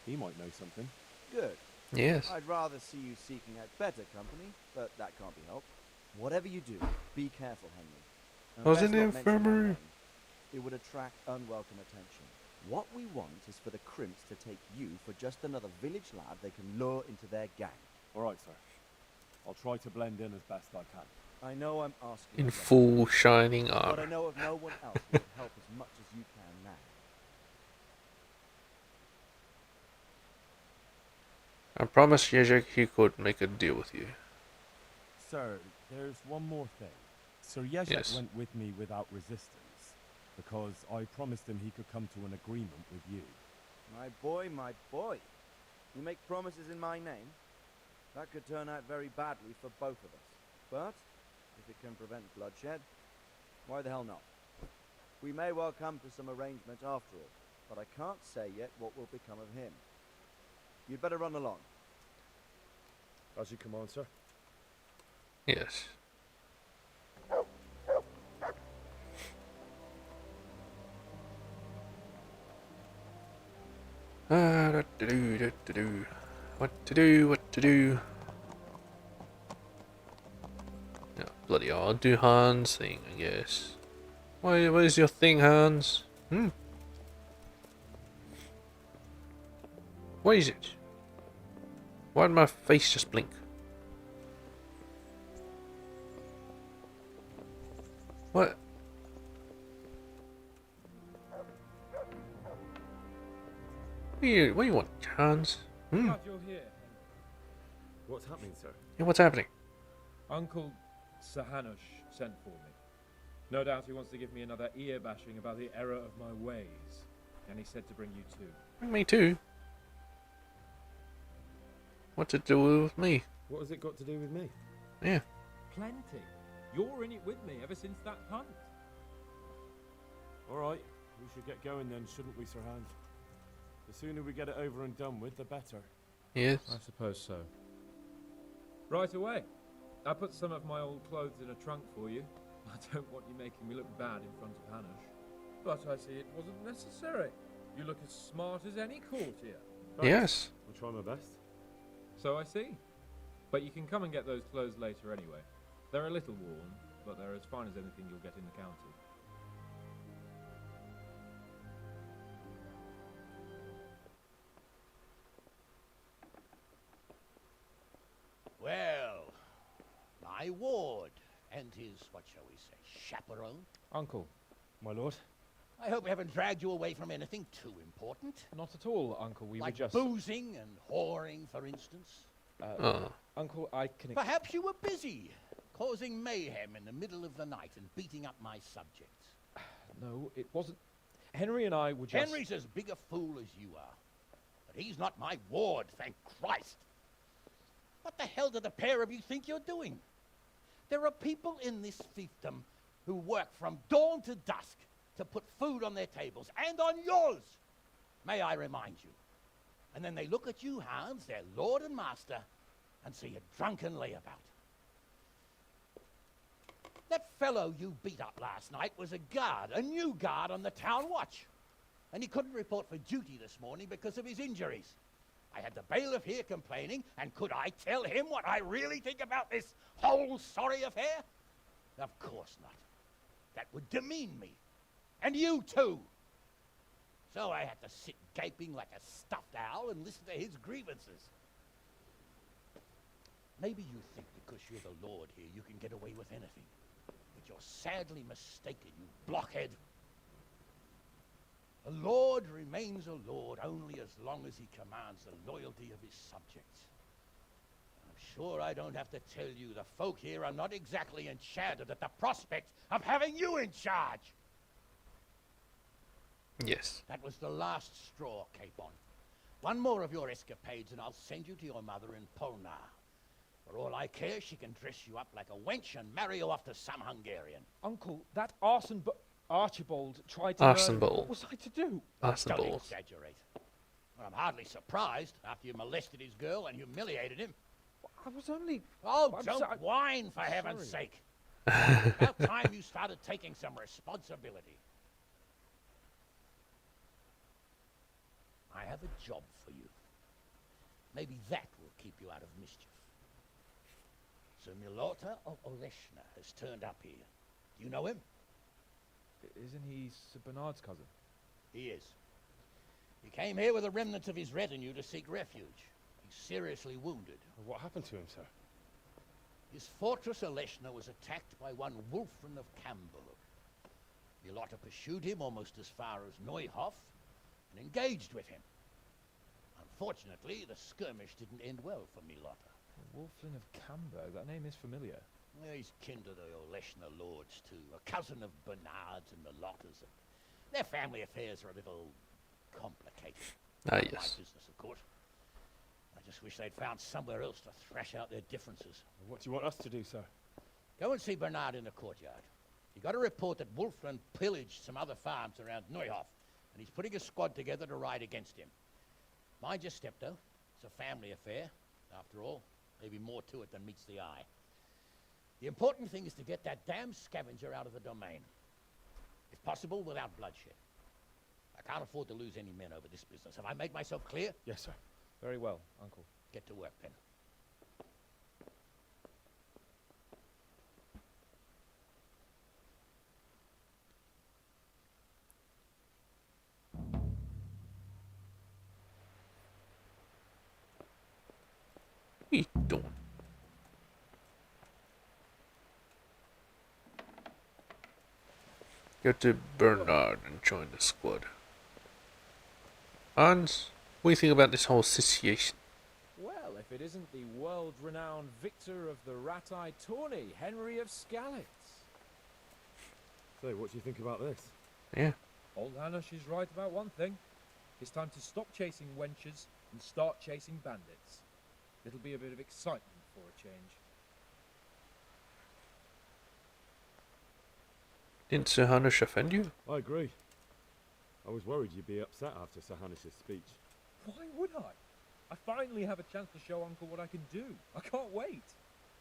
He might know something. Good. Yes. I'd rather see you seeking out better company, but that can't be helped. Whatever you do, be careful, Henry. And I was best in the not mention my infirmary. name. It would attract unwelcome attention. What we want is for the crimps to take you for just another village lad they can lure into their gang. All right, sir. I'll try to blend in as best I can. I know I'm asking In a lot, full shining but I armor. know of no one else who can help as much as you can now. I promised Yezhak he could make a deal with you. Sir, there's one more thing. Sir Yezhak Yes. went with me without resistance, because I promised him he could come to an agreement with you. My boy, my boy. You make promises in my name? That could turn out very badly for both of us. But, if it can prevent bloodshed, why the hell not? We may well come to some arrangement after all, but I can't say yet what will become of him. You'd better run along. As you command, sir. Yes. What to do? What to do? Yeah, bloody hell, I'll do Hans' thing, I guess. What is your thing, Hans? What is it? Why did my face just blink? What? What do you want, Hans? Glad you're here. What's happening, sir? Yeah, what's happening? Uncle Sir Hanush sent for me. No doubt he wants to give me another ear bashing about the error of my ways. And he said to bring you too. Me too. What to do with me? What has it got to do with me? Yeah. Plenty. You're in it with me ever since that hunt. All right, we should get going then, shouldn't we, Sir Hans? The sooner we get it over and done with, the better. Yes. I suppose so. Right away. I put some of my old clothes in a trunk for you. I don't want you making me look bad in front of Hanush. But I see it wasn't necessary. You look as smart as any courtier. Thanks. Yes. I'll try my best. So I see. But you can come and get those clothes later anyway. They're a little worn, but they're as fine as anything you'll get in the county. my ward and his, what shall we say, chaperone. Uncle, my lord. I hope we haven't dragged you away from anything too important. Not at all, Uncle. We like were just... boozing and whoring, for instance. Uncle, I can... Perhaps you were busy, causing mayhem in the middle of the night and beating up my subjects. No, it wasn't... Henry and I were just... Henry's as big a fool as you are. But he's not my ward, thank Christ. What the hell do the pair of you think you're doing? There are people in this fiefdom who work from dawn to dusk to put food on their tables, and on yours, may I remind you. And then they look at you, Hans, their lord and master, and see a drunken layabout. That fellow you beat up last night was a guard, a new guard on the town watch. And he couldn't report for duty this morning because of his injuries. I had the bailiff here complaining, and could I tell him what I really think about this whole sorry affair? Of course not. That would demean me. And you too. So I had to sit gaping like a stuffed owl and listen to his grievances. Maybe you think because you're the lord here you can get away with anything. But you're sadly mistaken, you blockhead. A lord remains a lord only as long as he commands the loyalty of his subjects. I'm sure I don't have to tell you the folk here are not exactly enchanted at the prospect of having you in charge. Yes. That was the last straw, Capon. One more of your escapades and I'll send you to your mother in Polnar. For all I care, she can dress you up like a wench and marry you off to some Hungarian. Uncle, that arson... Archibald tried to Arsenball. What was I to do? Don't Arsenball. exaggerate. Well, I'm hardly surprised after you molested his girl and humiliated him. I was only... Oh, I'm don't whine, for heaven's sorry. sake. About time you started taking some responsibility. I have a job for you. Maybe that will keep you out of mischief. So Milota of Oleshna has turned up here. Do you know him? Isn't he Sir Bernard's cousin? He is. He came here with the remnants of his retinue to seek refuge. He's seriously wounded. What happened to him, sir? His fortress Oleshna was attacked by one Wulfrin of Camburg. Milota pursued him almost as far as Neuhof and engaged with him. Unfortunately, the skirmish didn't end well for Milota. Wulfrin of Camburg, that name is familiar. Well, he's kin to the Oleshna lords, too. A cousin of Bernard's and Milota's. Their family affairs are a little complicated. Ah, My yes. business, of course. I just wish they'd found somewhere else to thrash out their differences. What do you want us to do, sir? Go and see Bernard in the courtyard. He got a report that Wulfrin pillaged some other farms around Neuhof, and he's putting a squad together to ride against him. Mind your step, though. It's a family affair. After all, maybe more to it than meets the eye. The important thing is to get that damn scavenger out of the domain. If possible, without bloodshed. I can't afford to lose any men over this business. Have I made myself clear? Yes, sir. Very well, Uncle. Get to work, then. What are you doing? Go to Bernard and join the squad. Hans, what do you think about this whole situation? Well, if it isn't the world-renowned victor of the rat-eye tourney, Henry of Skalitz. So, what do you think about this? Yeah. Old Hanush is right about one thing. It's time to stop chasing wenches and start chasing bandits. It'll be a bit of excitement for a change. Didn't Sir Hanush offend you? I agree. I was worried you'd be upset after Sir Hanish's speech. Why would I? I finally have a chance to show Uncle what I can do. I can't wait.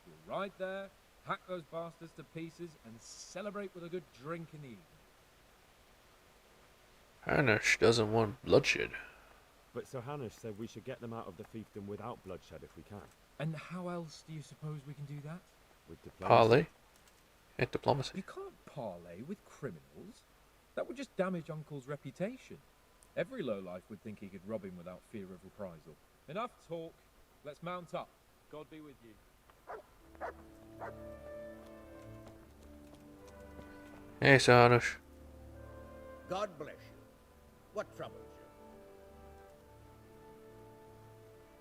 We'll ride there, hack those bastards to pieces, and celebrate with a good drink in the evening. Hanush doesn't want bloodshed. But Sir Hanish said we should get them out of the fiefdom without bloodshed if we can. And how else do you suppose we can do that? With diplomacy. Parley. And diplomacy. You can't parley with criminals. That would just damage Uncle's reputation. Every lowlife would think he could rob him without fear of reprisal. Enough talk. Let's mount up. God be with you. Hey, Sarnush. God bless you. What troubles you?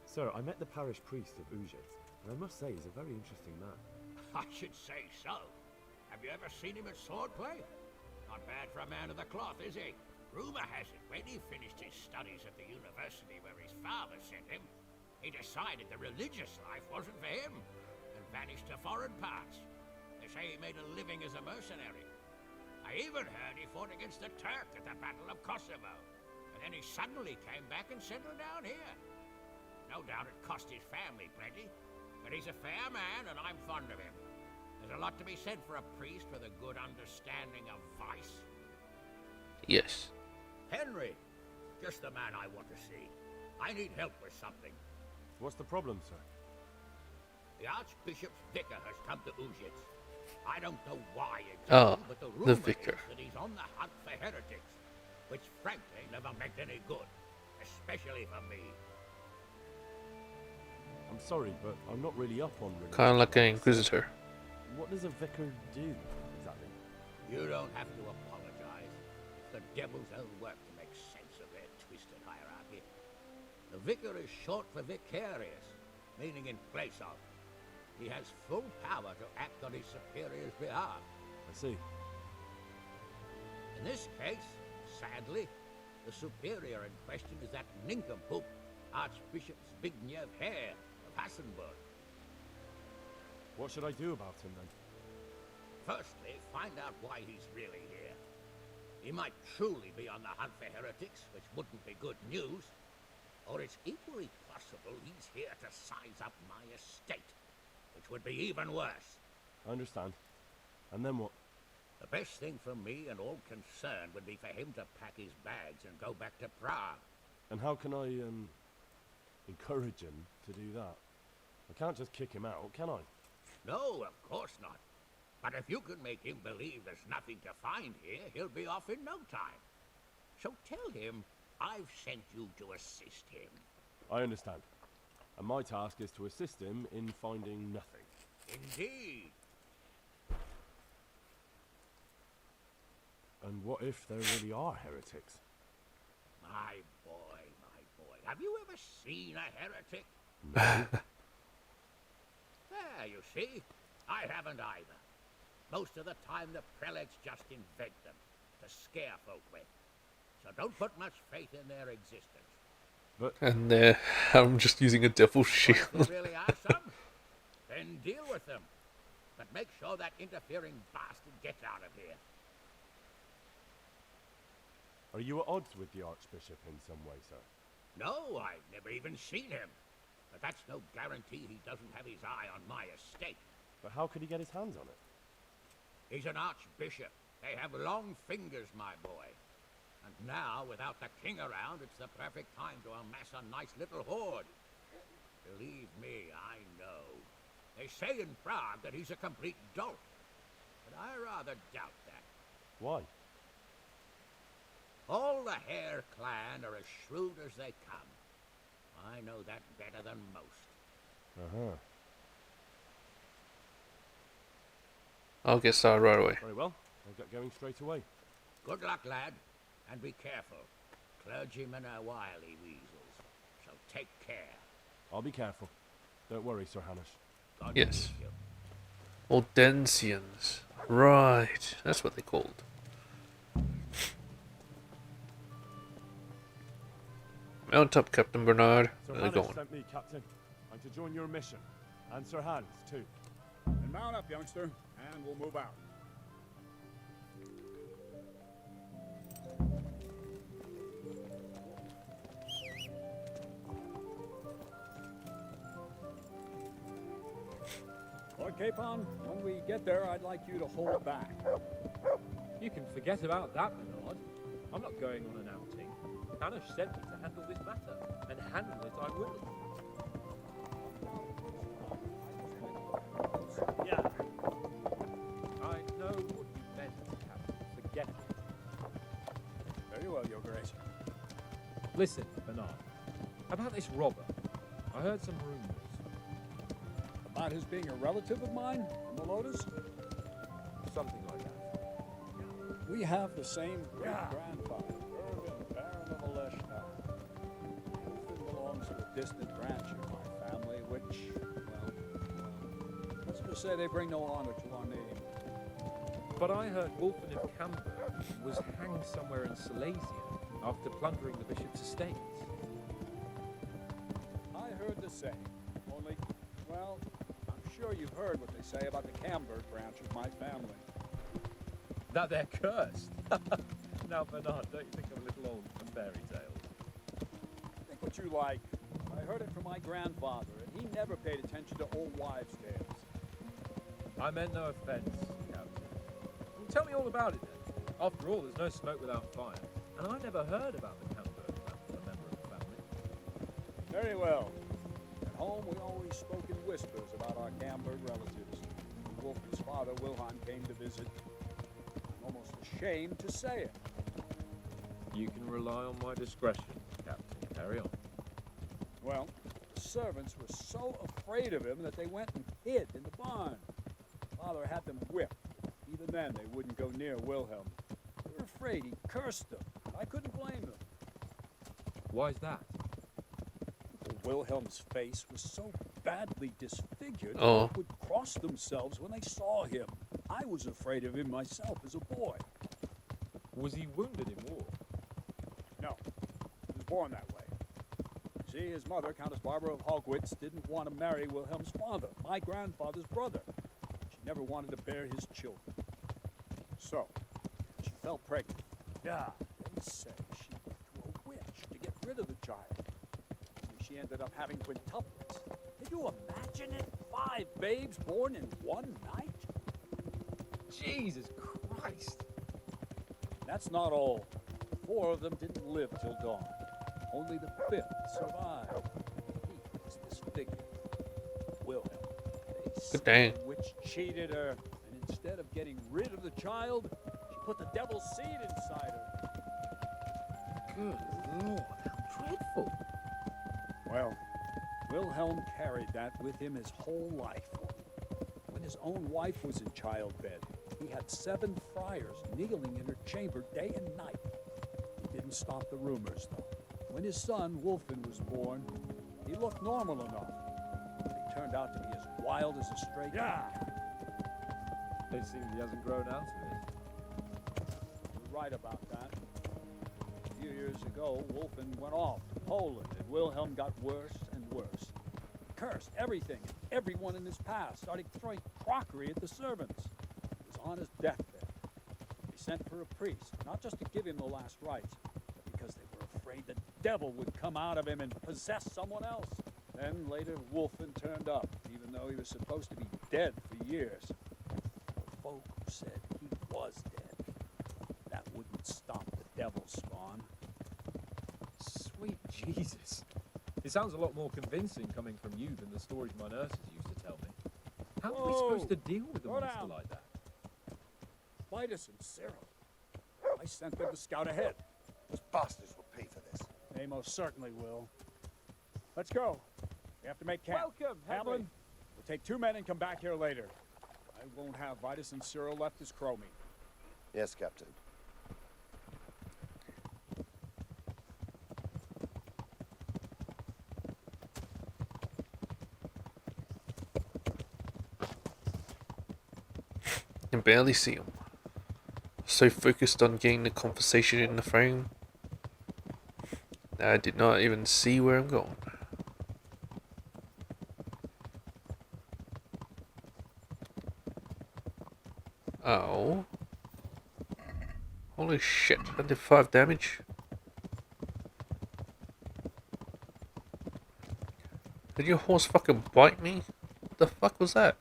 Sir, I met the parish priest of Ujet, and I must say he's a very interesting man. I should say so. Have you ever seen him at swordplay? Not bad for a man of the cloth, is he? Rumor has it, when he finished his studies at the university where his father sent him, he decided the religious life wasn't for him, and vanished to foreign parts. They say he made a living as a mercenary. I even heard he fought against the Turk at the Battle of Kosovo, and then he suddenly came back and settled down here. No doubt it cost his family plenty, but he's a fair man and I'm fond of him. There's a lot to be said for a priest with a good understanding of vice. Yes. Henry, just the man I want to see. I need help with something. What's the problem, sir? The Archbishop's vicar has come to Ujic. I don't know why exactly, but the rumor is that he's on the hunt for heretics, which frankly never meant any good, especially for me. I'm sorry, but I'm not really up on religion. Kind of like an inquisitor. What does a vicar do, exactly? You don't have to apologize. It's the devil's own work to make sense of their twisted hierarchy. The vicar is short for vicarious, meaning in place of. He has full power to act on his superior's behalf. I see. In this case, sadly, the superior in question is that nincompoop, Archbishop Zbigniew Hare of Hassenburg. What should I do about him, then? Firstly, find out why he's really here. He might truly be on the hunt for heretics, which wouldn't be good news. Or it's equally possible he's here to size up my estate, which would be even worse. I understand. And then what? The best thing for me and all concerned would be for him to pack his bags and go back to Prague. And how can I, encourage him to do that? I can't just kick him out, can I? No, of course not. But if you can make him believe there's nothing to find here, he'll be off in no time. So tell him I've sent you to assist him. I understand. And my task is to assist him in finding nothing. Indeed. And what if there really are heretics? My boy, my boy. Have you ever seen a heretic? No. There, you see. I haven't either. Most of the time the prelates just invent them to scare folk with. So don't put much faith in their existence. But and I'm just using a devil's shield. If there really are some, then deal with them. But make sure that interfering bastard gets out of here. Are you at odds with the Archbishop in some way, sir? No, I've never even seen him. But that's no guarantee he doesn't have his eye on my estate. But how could he get his hands on it? He's an archbishop. They have long fingers, my boy. And now, without the king around, it's the perfect time to amass a nice little hoard. Believe me, I know. They say in Prague that he's a complete dolt. But I rather doubt that. Why? All the Hare clan are as shrewd as they come. I know that better than most. Uh-huh. I'll get started right away. Very well. I'll get going straight away. Good luck, lad. And be careful. Clergymen are wily weasels. So take care. I'll be careful. Don't worry, Sir Hanish. God Yes. bless you. Audensians. Right. That's what they called. Mount up, Captain Bernard. Sir Where are they Hanish going? sent me, Captain. I'm to join your mission. And Sir Hans, too. And mount up, youngster, and we'll move out. Lord Capon, when we get there, I'd like you to hold back. You can forget about that, Bernard. I'm not going on an outing. Hanish sent me to handle this matter, and handle it I will. Yeah. I know what you meant, Captain. Forget it. Very well, Your Grace. Listen, Bernard. About this robber. I heard some rumors. about his being a relative of mine, Melotus? Something like that. We have the same great-grandfather, Irvin, Baron of Aleshna. Wolfen belongs to a distant branch of my family, which, well, let's just say they bring no honor to our name. But I heard Wolfen of Camber was hanged somewhere in Silesia after plundering the bishop's estates. I heard the same. Only, well, I'm sure you've heard what they say about the Camber branch of my family. That they're cursed. Now, Bernard, don't you think I'm a little old for fairy tales? Think what you like. I heard it from my grandfather, and he never paid attention to old wives' tales. I meant no offense, Captain. Well, tell me all about it then. After all, there's no smoke without fire, and I never heard about the Camber from a member of the family. Very well. At home, we always spoke in whispers about our Camber relatives. When Wolfen's father, Wilhelm, came to visit, I'm almost ashamed to say it. You can rely on my discretion, Captain. Carry on. Well, the servants were so afraid of him that they went and hid in the barn. Father had them whipped. Even then, they wouldn't go near Wilhelm. They were afraid he cursed them. I couldn't blame them. Why's that? Wilhelm's face was so badly disfigured Oh. they would cross themselves when they saw him. I was afraid of him myself as a boy. Was he wounded in war? No, he was born that way. See, his mother, Countess Barbara of Hogwitz, didn't want to marry Wilhelm's father, my grandfather's brother. She never wanted to bear his children. So, she fell pregnant. Yeah, they say she went to a witch to get rid of the child. She ended up having quintuplets. Can you imagine it? 5 babes born in one night? Jesus Christ! That's not all. 4 of them didn't live till dawn. Only the 5th survived. He was disfigured. Wilhelm. They say the witch cheated her, and instead of getting rid of the child, she put the devil's seed inside her. Good Lord, how dreadful! Well, Wilhelm carried that with him his whole life. When his own wife was in childbed, he had 7 friars kneeling in her chamber day and night. He didn't stop the rumors, though. When his son, Wolfen, was born, he looked normal enough. But he turned out to be as wild as a stray cat. It seems he hasn't grown out of it. You're right about that. A few years ago, Wolfen went off to Poland, and Wilhelm got worse and worse. He cursed everything and everyone in his path, started throwing crockery at the servants. He was on his deathbed. They sent for a priest, not just to give him the last rites, but because they were afraid the devil would come out of him and possess someone else. Then later, Wolfen turned up, even though he was supposed to be dead for years. The folk who said he was dead. That wouldn't stop the devil's spawn. Sweet Jesus. It sounds a lot more convincing coming from you than the stories my nurses used to tell me. How are we supposed to deal with a monster like that? Vitus and Cyril. I sent them to scout ahead. Those bastards will pay for this. They most certainly will. Let's go. We have to make camp. Welcome, Hamlin. We'll take 2 men and come back here later. I won't have Vitus and Cyril left as crowmy. Yes, Captain. I can barely see him. So focused on getting the conversation in the frame, that I did not even see where I'm going. Oh. Holy shit, I did 5 damage. Did your horse fucking bite me? What the fuck was that?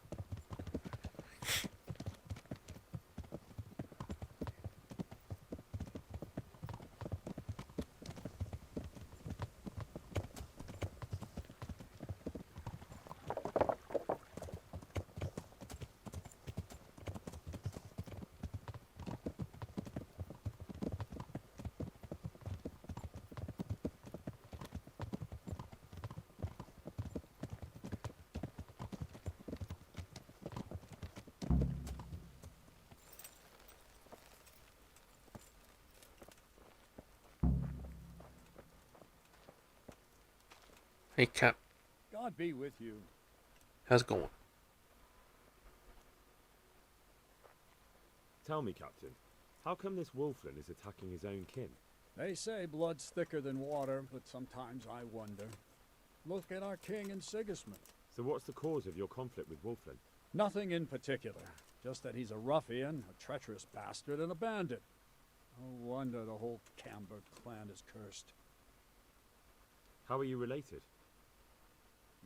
Hey, Cap. God be with you. How's it going? Tell me, Captain, how come this wolfling is attacking his own kin? They say blood's thicker than water, but sometimes I wonder. Look at our king and Sigismund. So what's the cause of your conflict with wolfling? Nothing in particular. Just that he's a ruffian, a treacherous bastard, and a bandit. No wonder the whole Camber clan is cursed. How are you related?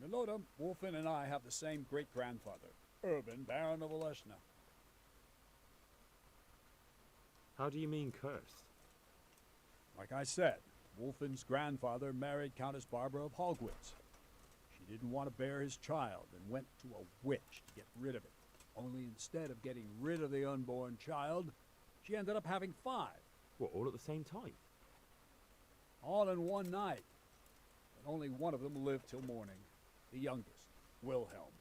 Milota, Wolfin, and I have the same great-grandfather, Urban, Baron of Oleshna. How do you mean cursed? Like I said, Wolfin's grandfather married Countess Barbara of Hogwitz. She didn't want to bear his child and went to a witch to get rid of it. Only instead of getting rid of the unborn child, she ended up having 5. What, all at the same time? All in one night. But only one of them lived till morning. The youngest, Wilhelm.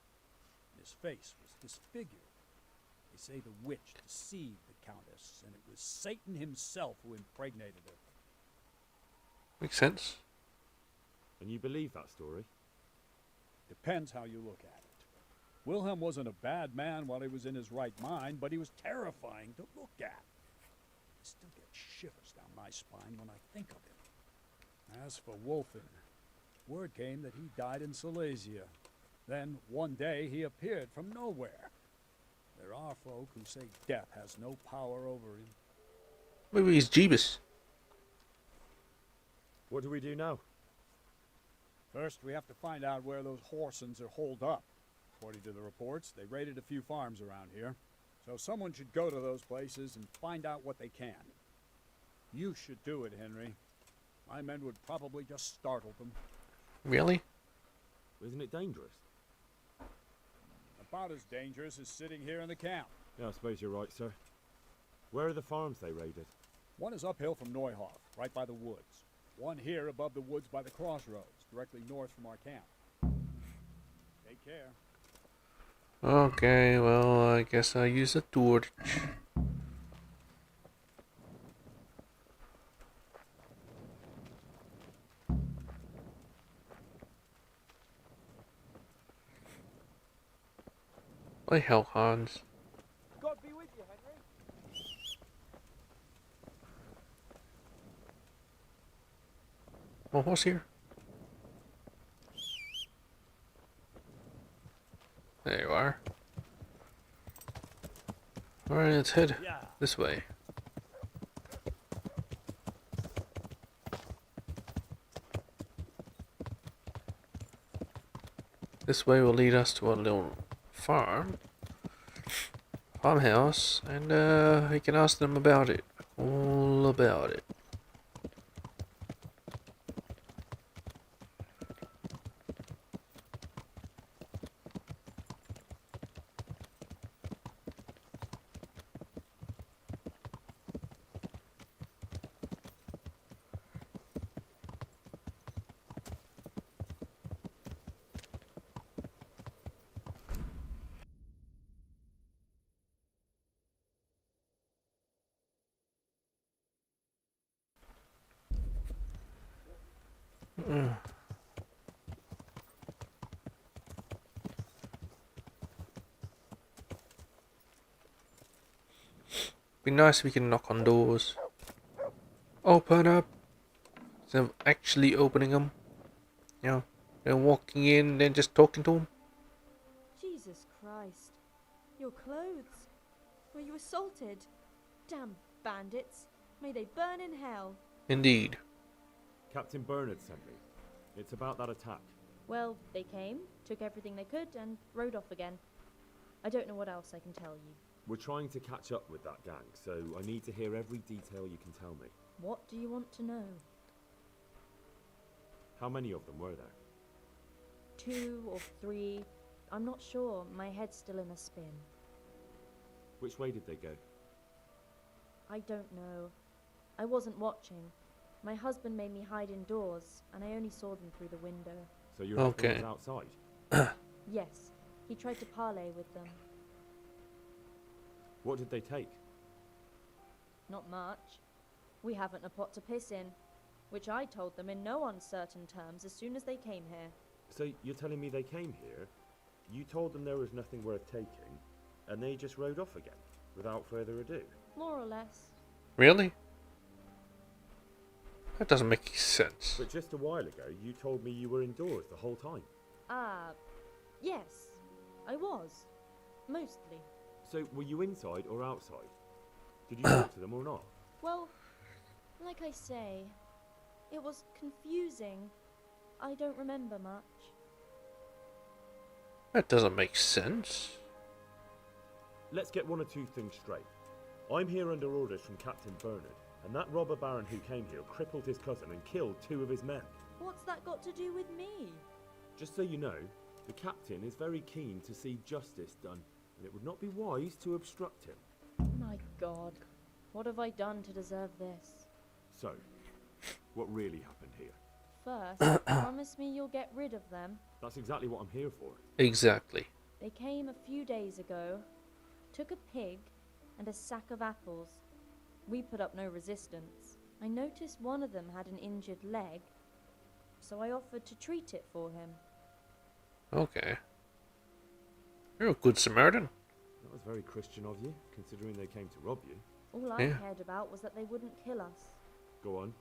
His face was disfigured. They say the witch deceived the Countess, and it was Satan himself who impregnated her. Makes sense. And you believe that story? Depends how you look at it. Wilhelm wasn't a bad man while he was in his right mind, but he was terrifying to look at. I still get shivers down my spine when I think of him. As for Wolfen, word came that he died in Silesia. Then, one day, he appeared from nowhere. There are folk who say death has no power over him. Maybe he's Jeebus. What do we do now? First, we have to find out where those Horsons are holed up. According to the reports, they raided a few farms around here. So someone should go to those places and find out what they can. You should do it, Henry. My men would probably just startle them. Really? Isn't it dangerous? About as dangerous as sitting here in the camp. Yeah, I suppose you're right, sir. Where are the farms they raided? One is uphill from Neuhof, right by the woods. One here above the woods by the crossroads, directly north from our camp. Take care. Okay, well, I guess I'll use a torch. What the hell, Hans? God be with you, Henry. Oh, what's here? There you are. Alright, let's head this way. This way will lead us to a little farmhouse, and we can ask them about it. All about it. Be nice if we can knock on doors. Open up. Instead of actually opening them. You know, and walking in and then just talking to them. Jesus Christ. Your clothes. Were you assaulted? Damn bandits. May they burn in hell. Indeed. Captain Bernard sent me. It's about that attack. Well, they came, took everything they could, and rode off again. I don't know what else I can tell you. We're trying to catch up with that gang, so I need to hear every detail you can tell me. What do you want to know? How many of them were there? 2 or 3. I'm not sure. My head's still in a spin. Which way did they go? I don't know. I wasn't watching. My husband made me hide indoors, and I only saw them through the window. So your husband was outside? Yes. He tried to parley with them. What did they take? Not much. We haven't a pot to piss in. which I told them in no uncertain terms as soon as they came here. So you're telling me they came here, you told them there was nothing worth taking, and they just rode off again, without further ado? More or less. Really? That doesn't make sense. But just a while ago, you told me you were indoors the whole time. Yes. I was. Mostly. So were you inside or outside? Did you talk to them or not? Well, like I say, it was confusing. I don't remember much. That doesn't make sense. Let's get one or two things straight. I'm here under orders from Captain Bernard, and that robber baron who came here crippled his cousin and killed 2 of his men. What's that got to do with me? Just so you know, the captain is very keen to see justice done, and it would not be wise to obstruct him. My God, what have I done to deserve this? So, what really happened here? First, promise me you'll get rid of them. That's exactly what I'm here for. Exactly. They came a few days ago, took a pig and a sack of apples. We put up no resistance. I noticed one of them had an injured leg, so I offered to treat it for him. Okay. You're a good Samaritan. That was very Christian of you, considering they came to rob you. All I cared about was that they wouldn't kill us. Go on.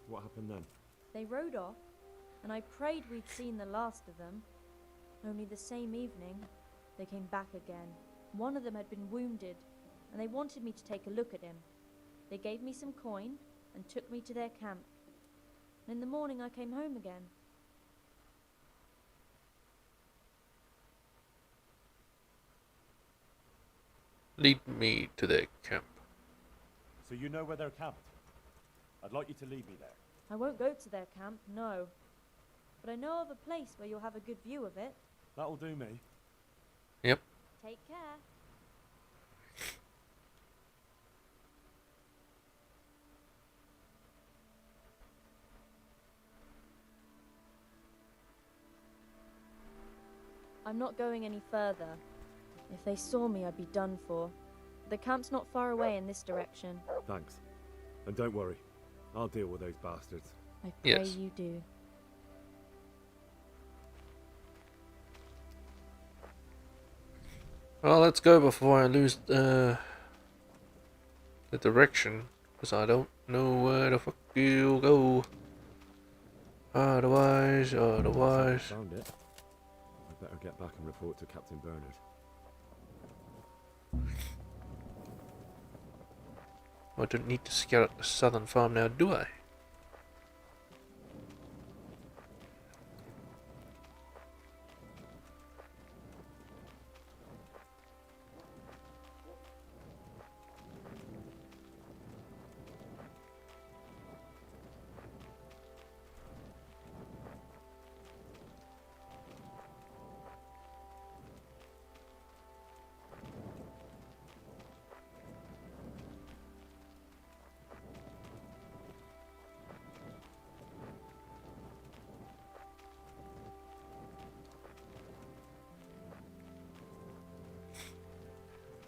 What happened then? They rode off, and I prayed we'd seen the last of them. Only the same evening, they came back again. One of them had been wounded, and they wanted me to take a look at him. They gave me some coin and took me to their camp. And in the morning I came home again. Lead me to their camp. So you know where they're camped? I'd like you to lead me there. I won't go to their camp, no. But I know of a place where you'll have a good view of it. That'll do me. Yep. Take care. I'm not going any further. If they saw me, I'd be done for. The camp's not far away in this direction. Thanks. And don't worry. I'll deal with those bastards. I pray you do. Well, let's go before I lose the direction, because I don't know where the fuck you'll go. Otherwise. Found it. I better get back and report to Captain Bernard. I don't need to scout out the southern farm now, do I?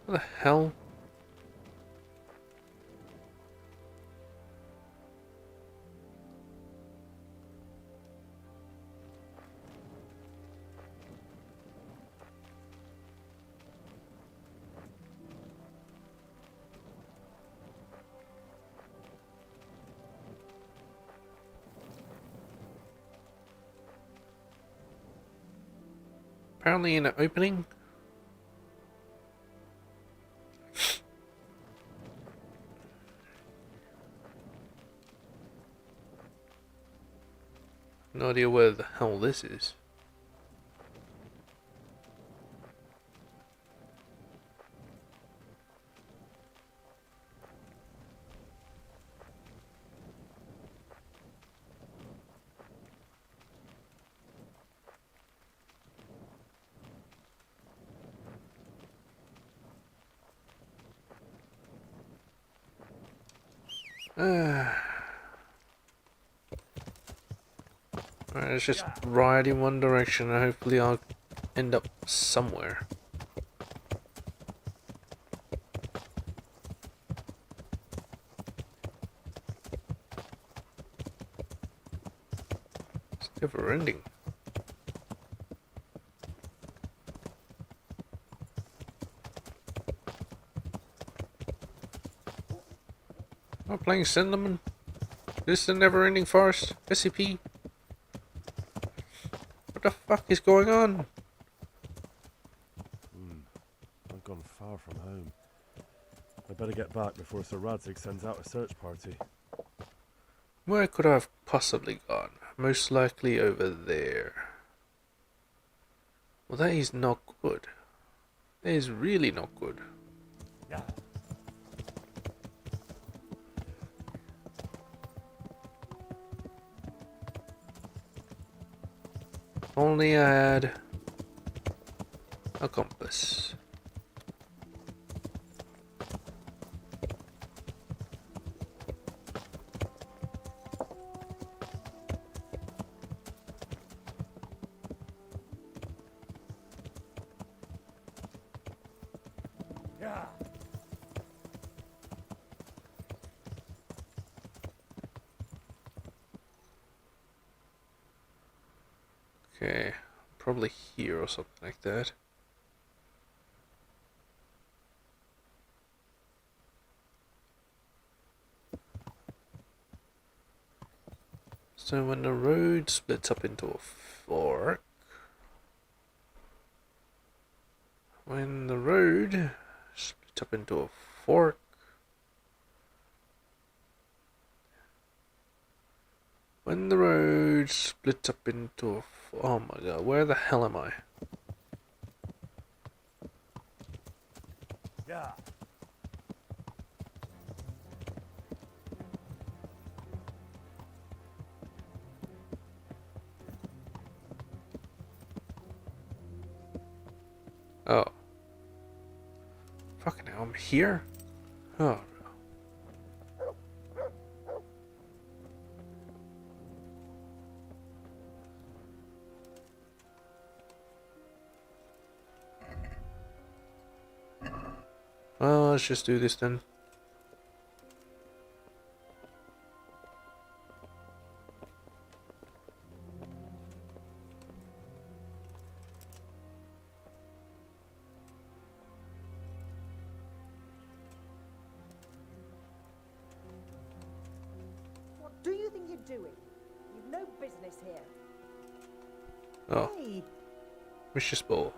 What the hell? Apparently in an opening. No idea where the hell this is. Alright, let's just ride in one direction and hopefully I'll end up somewhere. Never ending. Not playing Cinnamon? This is the never ending forest? SCP? What the fuck is going on? I've gone far from home. I better get back before Sir Radzig sends out a search party. Where could I have possibly gone? Most likely over there. Well, that is not good. That is really not good. Yeah. Only I had a compass. Yeah. Okay, probably here or something like that. So when the road splits up into a fork, when the road splits up into a fork, when the road splits up into a oh my god, where the hell am I? Yeah. Oh. Fucking hell, I'm here? Oh. Well, let's just do this then. What do you think you're doing? You've no business here. Oh. Hey. Vicious Ball.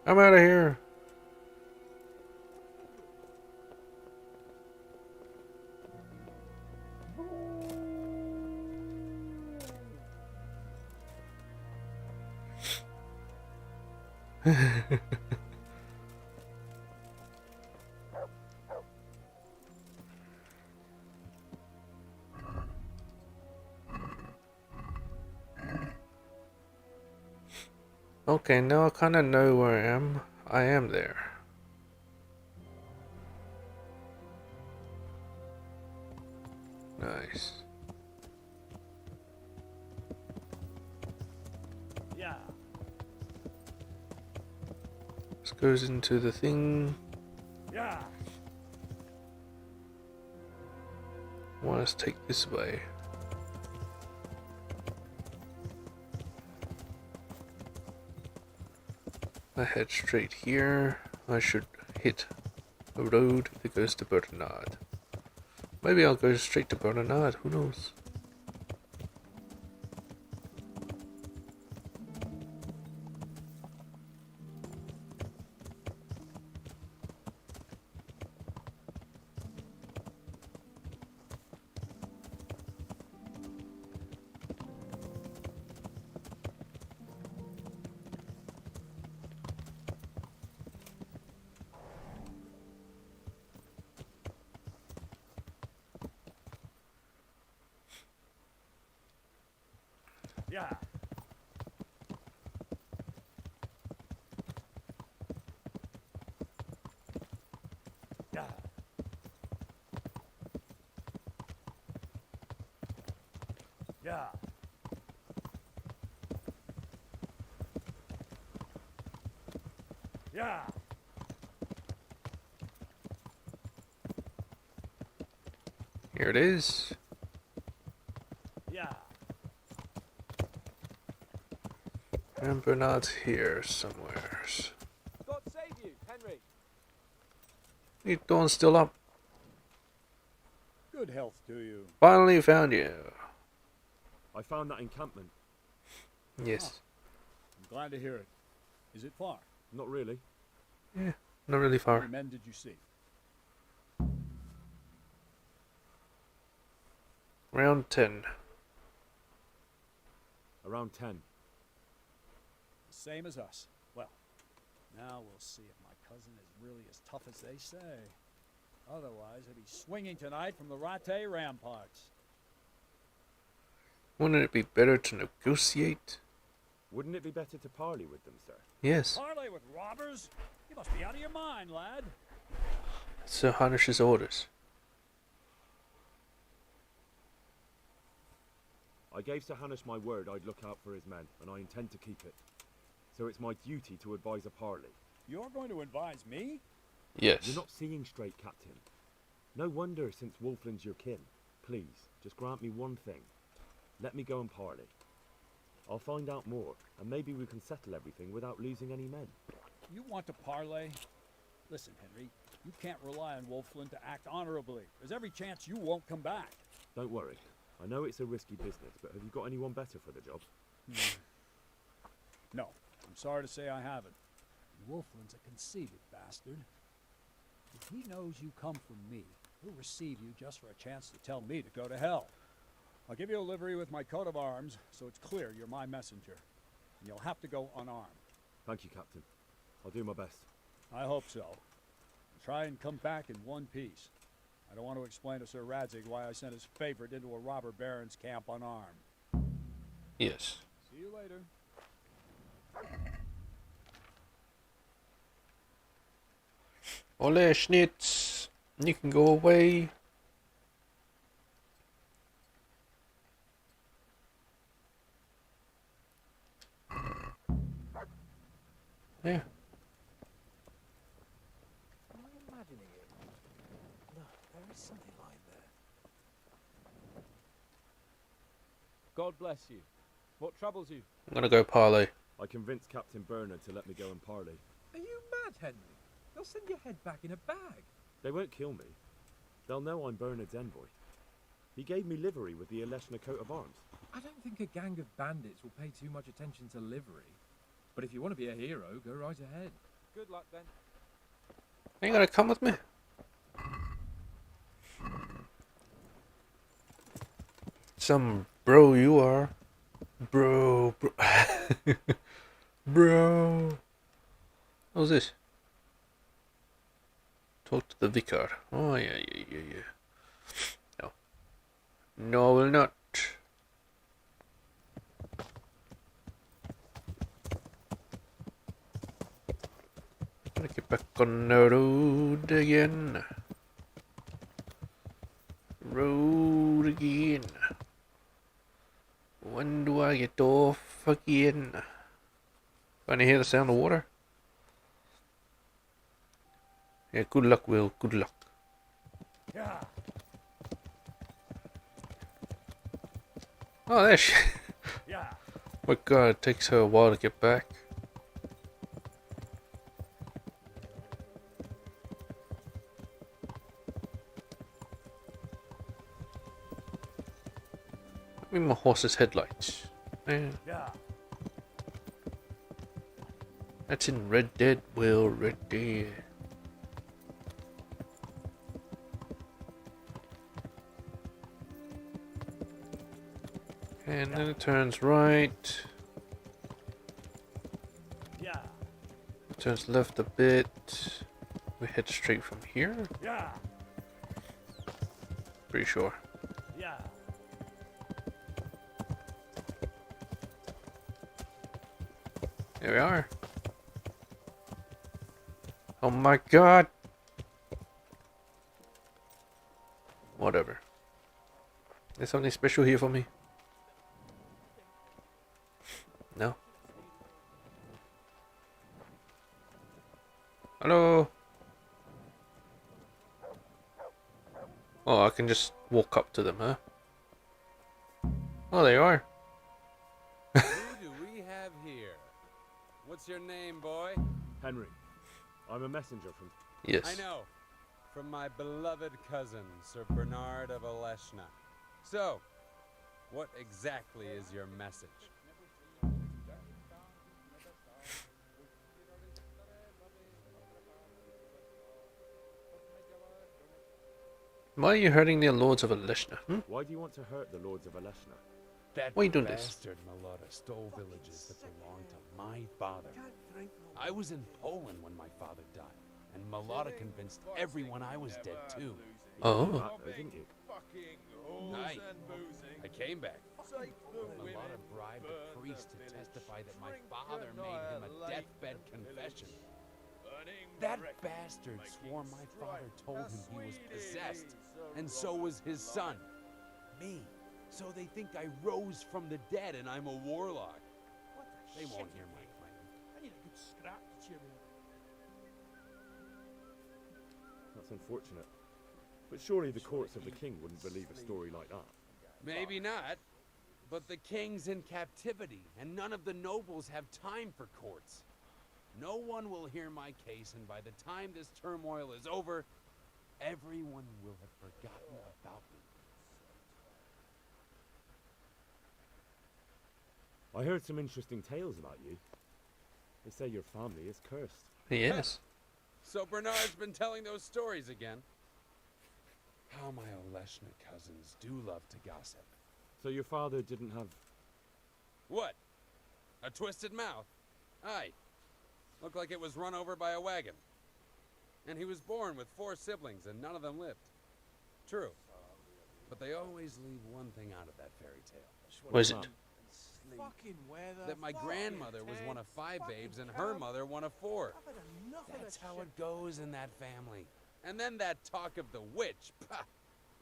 I'm out of here. Okay, now I kind of know where I am. I am there. Nice. Yeah. This goes into the thing. Yeah. I want us to take this way. I head straight here. I should hit a road that goes to Bernard. Maybe I'll go straight to Bernard, who knows? Yeah. Yeah. Yeah. Yeah. Here it is. Yeah. And Bernard's here somewhere. God save you, Henry. You doing still up? Good health to you. Finally found you. I found that encampment. Yes. I'm glad to hear it. Is it far? Not really. Yeah, not really How far. many men did you see? Round 10. Around 10. Same as us. Well, now we'll see if my cousin is really as tough as they say. Otherwise, he'll be swinging tonight from the Rattay ramparts. Wouldn't it be better to negotiate? Wouldn't it be better to parley with them, sir? Yes. Parley with robbers? You must be out of your mind, lad. Sir Hanish's orders. I gave Sir Hanish my word I'd look out for his men, and I intend to keep it. So it's my duty to advise a parley. You're going to advise me? Yes. You're not seeing straight, Captain. No wonder, since Wolfland's your kin. Please, just grant me one thing. Let me go and parley. I'll find out more, and maybe we can settle everything without losing any men. You want to parley? Listen, Henry, you can't rely on Wolfland to act honorably. There's every chance you won't come back. Don't worry. I know it's a risky business, but have you got anyone better for the job? No, I'm sorry to say I haven't. Wolfland's a conceited bastard. If he knows you come from me, he'll receive you just for a chance to tell me to go to hell. I'll give you a livery with my coat of arms, so it's clear you're my messenger. And you'll have to go unarmed. Thank you, Captain. I'll do my best. I hope so. Try and come back in one piece. I don't want to explain to Sir Radzig why I sent his favorite into a robber baron's camp unarmed. Yes. See you later. Ole Schnitz, you can go away. Yeah. Am I imagining it? No, there is something lying there. God bless you. What troubles you? I'm gonna go parley. I convinced Captain Bernard to let me go and parley. Are you mad, Henry? They'll send your head back in a bag. They won't kill me. They'll know I'm Bernard's envoy. He gave me livery with the Eleshna coat of arms. I don't think a gang of bandits will pay too much attention to livery. But if you want to be a hero, go right ahead. Good luck then. Are you gonna come with me? Some bro you are. Bro. Bro. What was this? Talk to the vicar. Oh, yeah. No. No, I will not. Gotta get back on the road again. Road again. When do I get off again? Can you hear the sound of water? Yeah, good luck, Will. Good luck. Yeah. Oh, there she. Yeah. My God, it takes her a while to get back. Give me my horse's headlights. Yeah. That's in Red Dead, Will. Red Dead. And then it turns right. Yeah. Turns left a bit. We head straight from here. Yeah. Pretty sure. Yeah. Here we are. Oh my God. Whatever. There's something special here for me. No. Hello. Oh, I can just walk up to them, huh? Oh, there you are. Who do we have here? What's your name, boy? Henry. I'm a messenger from... Yes. I know. From my beloved cousin, Sir Bernard of Aleshna. So, what exactly is your message? Why are you hurting the lords of Aleshna? Why do you want to hurt the lords of Aleshna? That Why are you doing this? bastard Malota stole villages that belonged to my father. I was in Poland when my father died, and Malota convinced everyone I was dead too. Oh. Didn't you? I came back. Malota bribed a priest to testify that my father made him a deathbed confession. That bastard swore my father told him he was possessed, and so was his son, me. So they think I rose from the dead and I'm a warlock. They won't hear my claim. I need a good scrap to cheer me up. That's unfortunate. But surely the courts of the king wouldn't believe a story like that. Maybe not, but the king's in captivity, and none of the nobles have time for courts. No one will hear my case, and by the time this turmoil is over, everyone will have forgotten about me. I heard some interesting tales about you. They say your family is cursed. Yes. So Bernard's been telling those stories again. How my Oleshna cousins do love to gossip. So your father didn't have... What? A twisted mouth? Aye. Looked like it was run over by a wagon. And he was born with 4 siblings and none of them lived. True. But they always leave one thing out of that fairy tale. What is it? That my grandmother was one of 5 babes and her mother one of 4. That's how it goes in that family. And then that talk of the witch. Pah!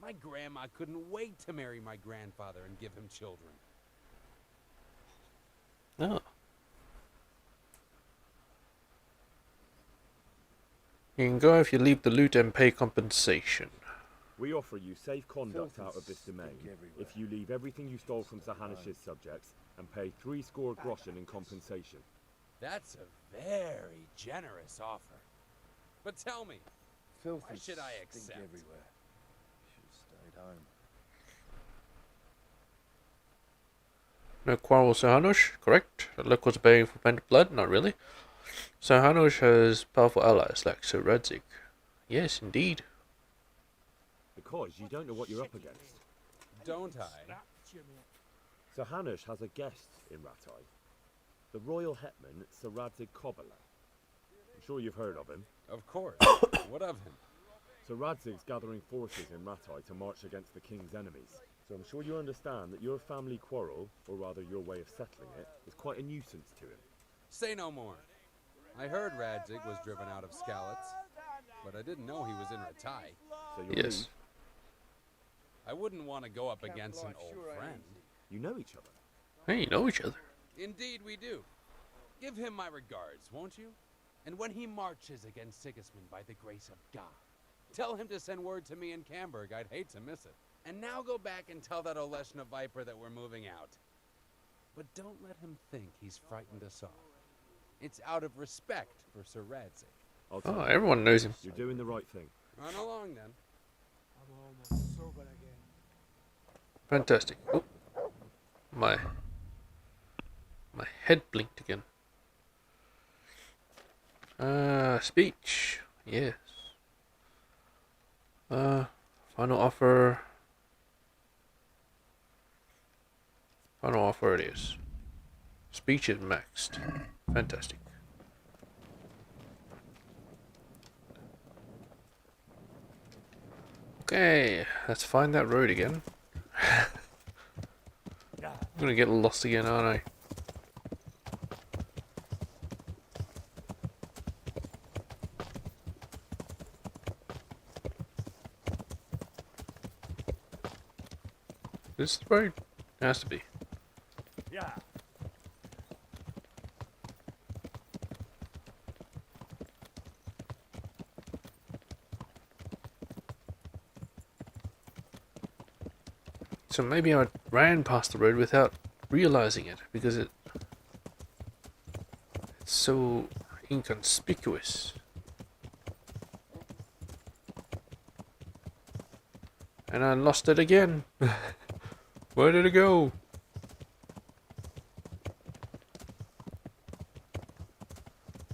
My grandma couldn't wait to marry my grandfather and give him children. Oh. You can go if you leave the loot and pay compensation. We offer you safe conduct out of this domain if you leave everything you stole from Sir Hanish's subjects and pay 3 score groschen in compensation. That's a very generous offer. But tell me, why should I accept? Everywhere. Should have stayed home. No quarrel, Sir Hanush, correct? Look what's paying for pent blood? Not really. Sir Hanush has powerful allies like Sir Radzik. Yes, indeed. Because you don't know what you're up against. Don't I? Sir Hanush has a guest in Ratai. The royal hetman, Sir Radzik Kobala. I'm sure you've heard of him. Of course. What of him? Sir Radzig's gathering forces in Ratai to march against the king's enemies. So I'm sure you understand that your family quarrel, or rather your way of settling it, is quite a nuisance to him. Say no more. I heard Radzig was driven out of Skalitz, but I didn't know he was in Ratai. So you'll leave? I wouldn't want to go up against an old friend. You know each other? Hey, you know each other. Indeed we do. Give him my regards, won't you? And when he marches against Sigismund by the grace of God, tell him to send word to me in Camberg. I'd hate to miss it. And now go back and tell that Oleshna Viper that we're moving out. But don't let him think he's frightened us off. It's out of respect for Sir Radzik. Oh, everyone knows him. You're doing the right thing. Run along then. I'm almost sober again. Fantastic. Oh, my head blinked again. Speech. Yes. Final offer. Final offer it is. Speech is maxed. Fantastic. Okay, let's find that road again. I'm gonna get lost again, aren't I? This is the road? It has to be. Yeah. So maybe I ran past the road without realizing it because it's so inconspicuous. And I lost it again. Where did it go?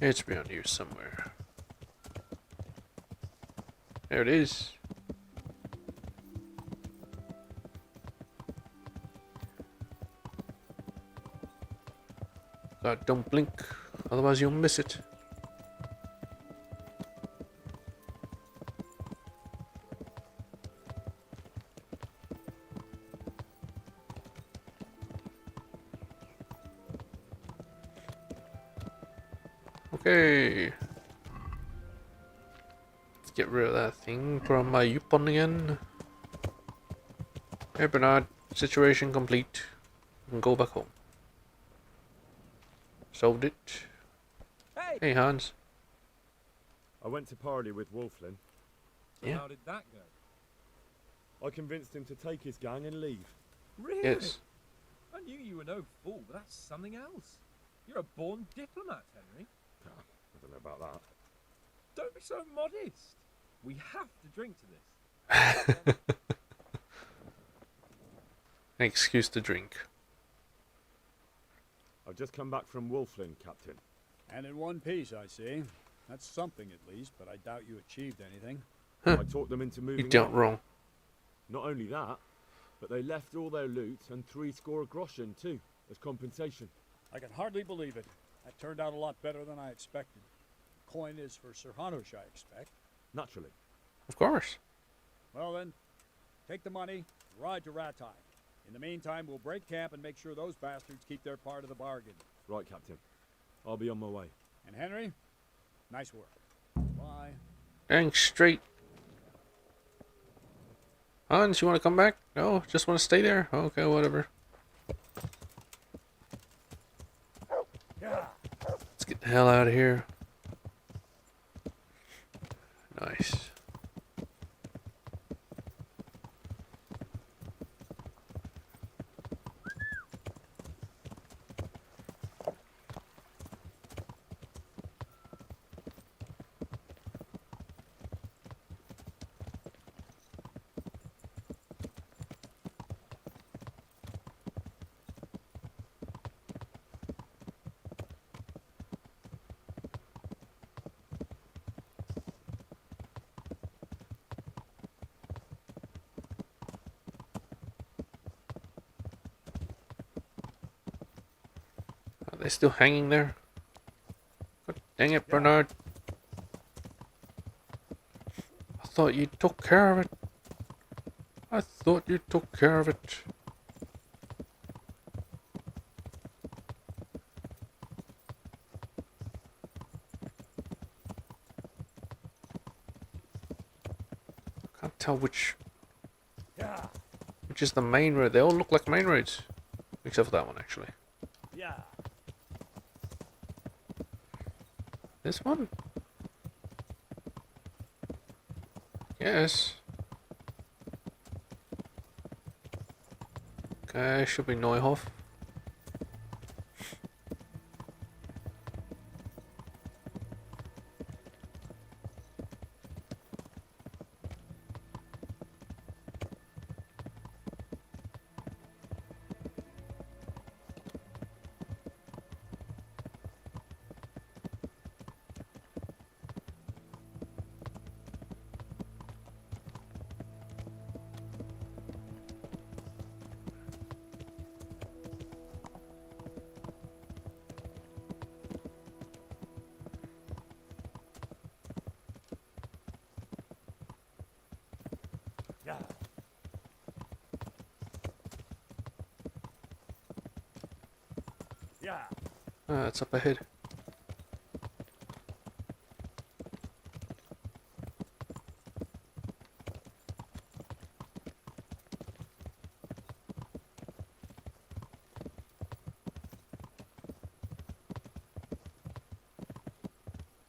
It's around here somewhere. There it is. God, don't blink, otherwise you'll miss it. Okay. Let's get rid of that thing. Put on my Yupon again. Hey Bernard, situation complete. We can go back home. Solved it. Hey Hans. I went to parley with Wolflin. Yeah. How did that go? I convinced him to take his gang and leave. Really? Yes. I knew you were no fool, but that's something else. You're a born diplomat, Henry. I don't know about that. Don't be so modest. We have to drink to this. An excuse to drink. I've just come back from Wolflin, Captain. And in one piece, I see. That's something at least, but I doubt you achieved anything. Huh. I talked them into moving You don't on. wrong. Not only that, but they left all their loot and 3 groschen too, as compensation. I can hardly believe it. That turned out a lot better than I expected. Coin is for Sir Hanush, I expect. Naturally. Of course. Well then, take the money, ride to Ratai. In the meantime, we'll break camp and make sure those bastards keep their part of the bargain. Right, Captain. I'll be on my way. And Henry, nice work. Bye. Dang straight. Hans, you want to come back? No, just want to stay there? Okay, whatever. Let's get the hell out of here. Nice. Are they still hanging there? God dang it, Bernard. I thought you took care of it. I thought you took care of it. Can't tell which is the main road. They all look like main roads. Except for that one, actually. Yeah. This one? Yes. Okay, should be Neuhof. Yeah. Yeah. Ah, it's up ahead.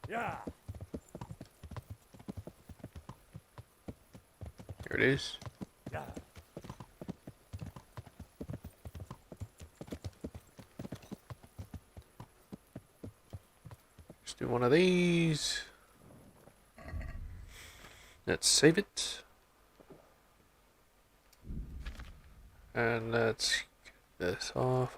Yeah. Here it is. Yeah. do one of these. Let's save it. And let's get this off.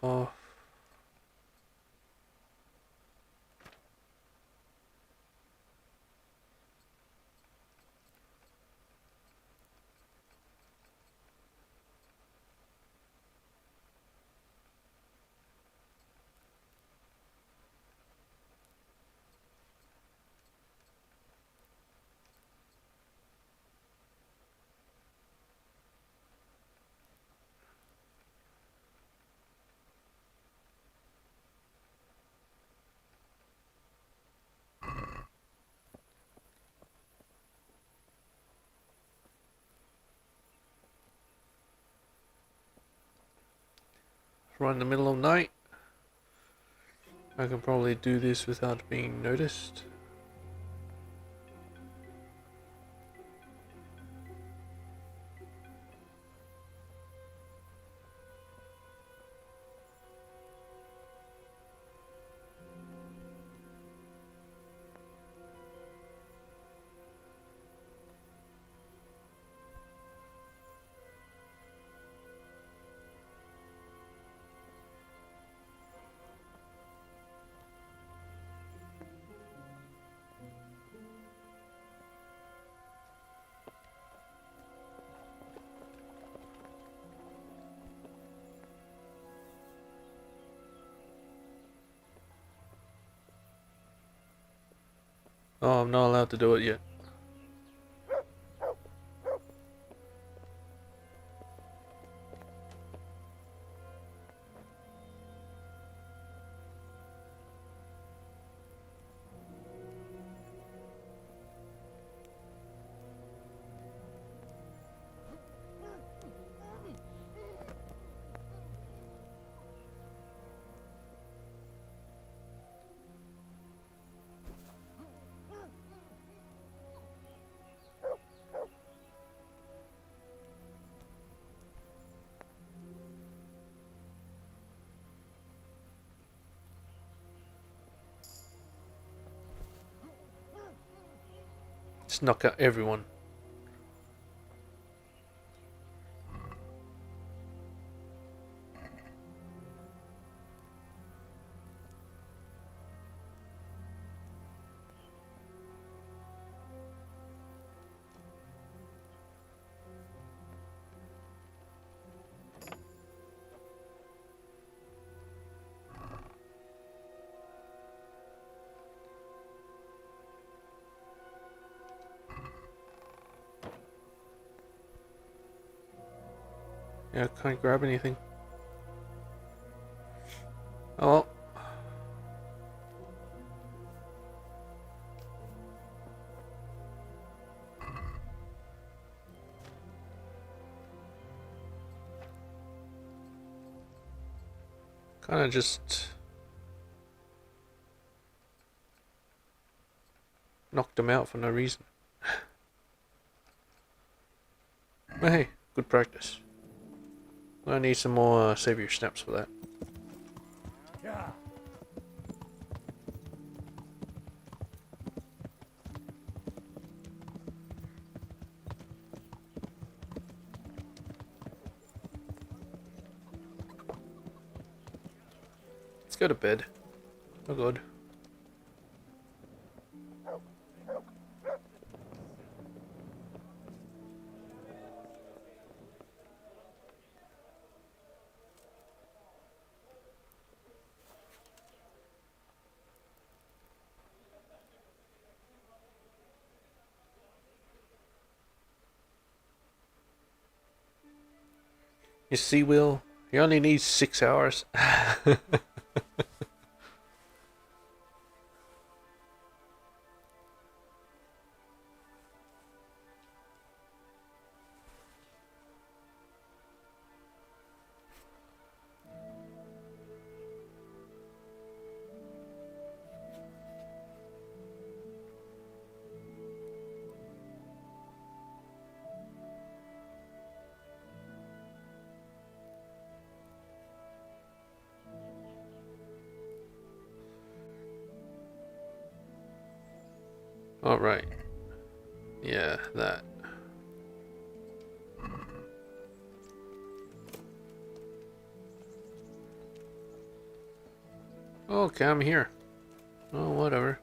Right in the middle of the night. I can probably do this without being noticed. Oh, I'm not allowed to do it yet. Just knock out everyone. Yeah, I can't grab anything. Oh well. Kinda just knocked him out for no reason. But hey, good practice. I need some more savior snaps for that. Yeah. Let's go to bed. Oh god. You see, Will, he only needs 6 hours. All right. Yeah, that. Okay, I'm here. Oh, whatever.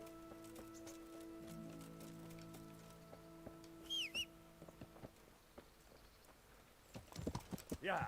Yeah.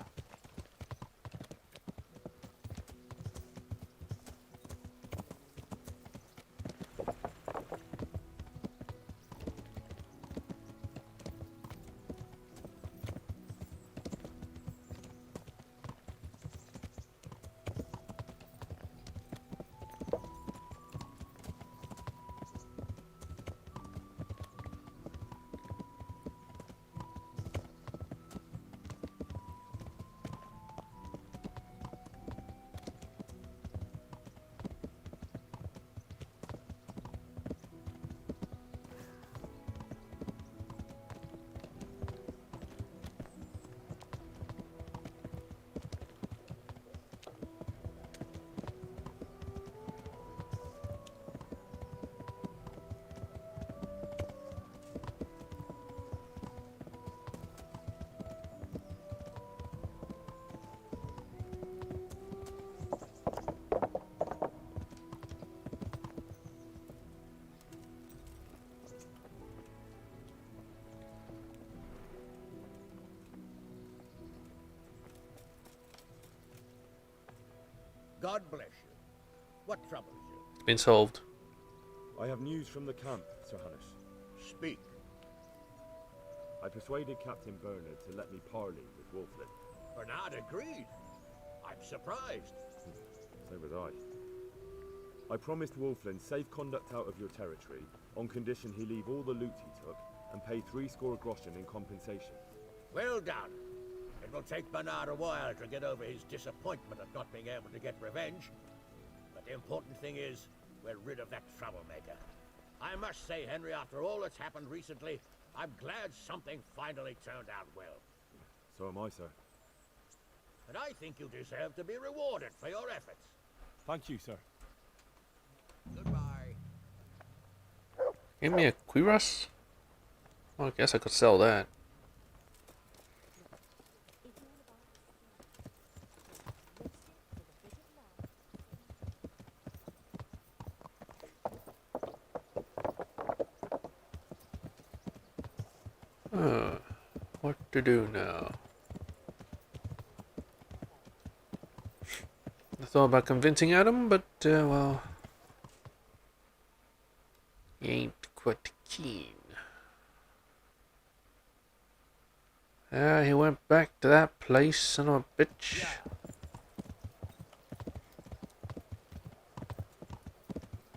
God bless you. What troubles you? It's been solved. I have news from the camp, Sir Hannes. Speak. I persuaded Captain Bernard to let me parley with Wolflin. Bernard agreed. I'm surprised. So was I promised Wolflin safe conduct out of your territory on condition he leave all the loot he took and pay 60 groschen in compensation. Well done. It will take Bernard a while to get over his disappointment at not being able to get revenge. But the important thing is, we're rid of that troublemaker. I must say, Henry, after all that's happened recently, I'm glad something finally turned out well. So am I, sir. And I think you deserve to be rewarded for your efforts. Thank you, sir. Goodbye. Give me a cuirass? Well, I guess I could sell that. What to do now? I thought about convincing Adam, but, well... he ain't quite keen. He went back to that place, son of a bitch.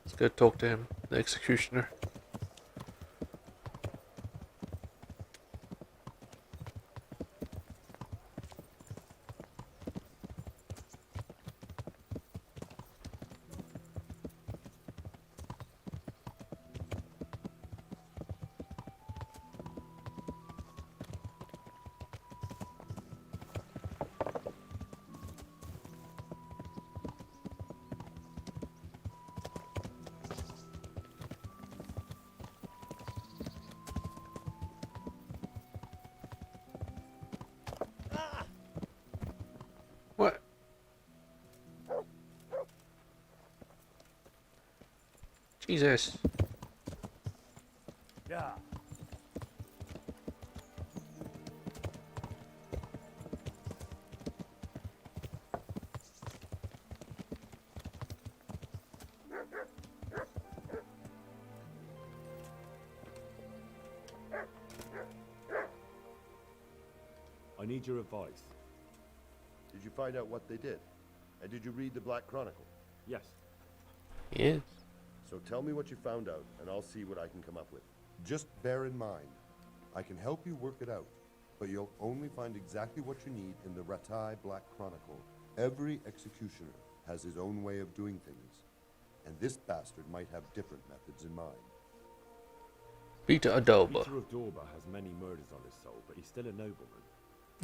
Let's go talk to him, the executioner. What? Jesus. Yeah. I need your advice. Did you find out what they did? And did you read the Black Chronicle? Yes. Yes. So tell me what you found out, and I'll see what I can come up with. Just bear in mind, I can help you work it out, but you'll only find exactly what you need in the Ratai Black Chronicle. Every executioner has his own way of doing things, and this bastard might have different methods in mind. Peter Adoba. Peter of Dorba has many murders on his soul, but he's still a nobleman.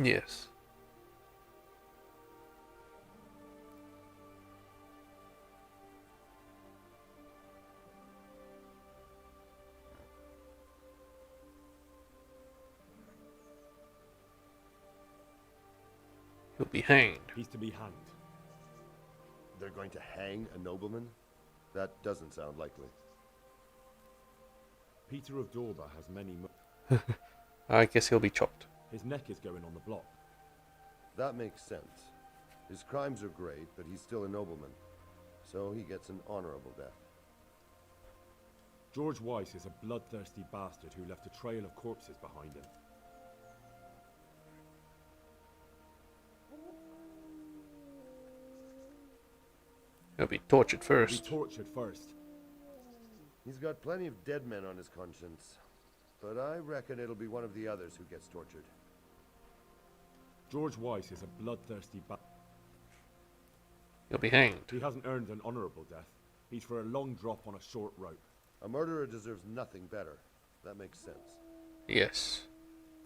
Yes. He'll be hanged. He's to be hanged. They're going to hang a nobleman? That doesn't sound likely. Peter of Dorba has many... I guess he'll be chopped. His neck is going on the block. That makes sense. His crimes are great, but he's still a nobleman. So he gets an honorable death. George Weiss is a bloodthirsty bastard who left a trail of corpses behind him. He'll be tortured first. He'll be tortured first. He's got plenty of dead men on his conscience. But I reckon it'll be one of the others who gets tortured. George Weiss is a bloodthirsty bastard. He'll be hanged. He hasn't earned an honorable death. He's for a long drop on a short rope. A murderer deserves nothing better. That makes sense. Yes.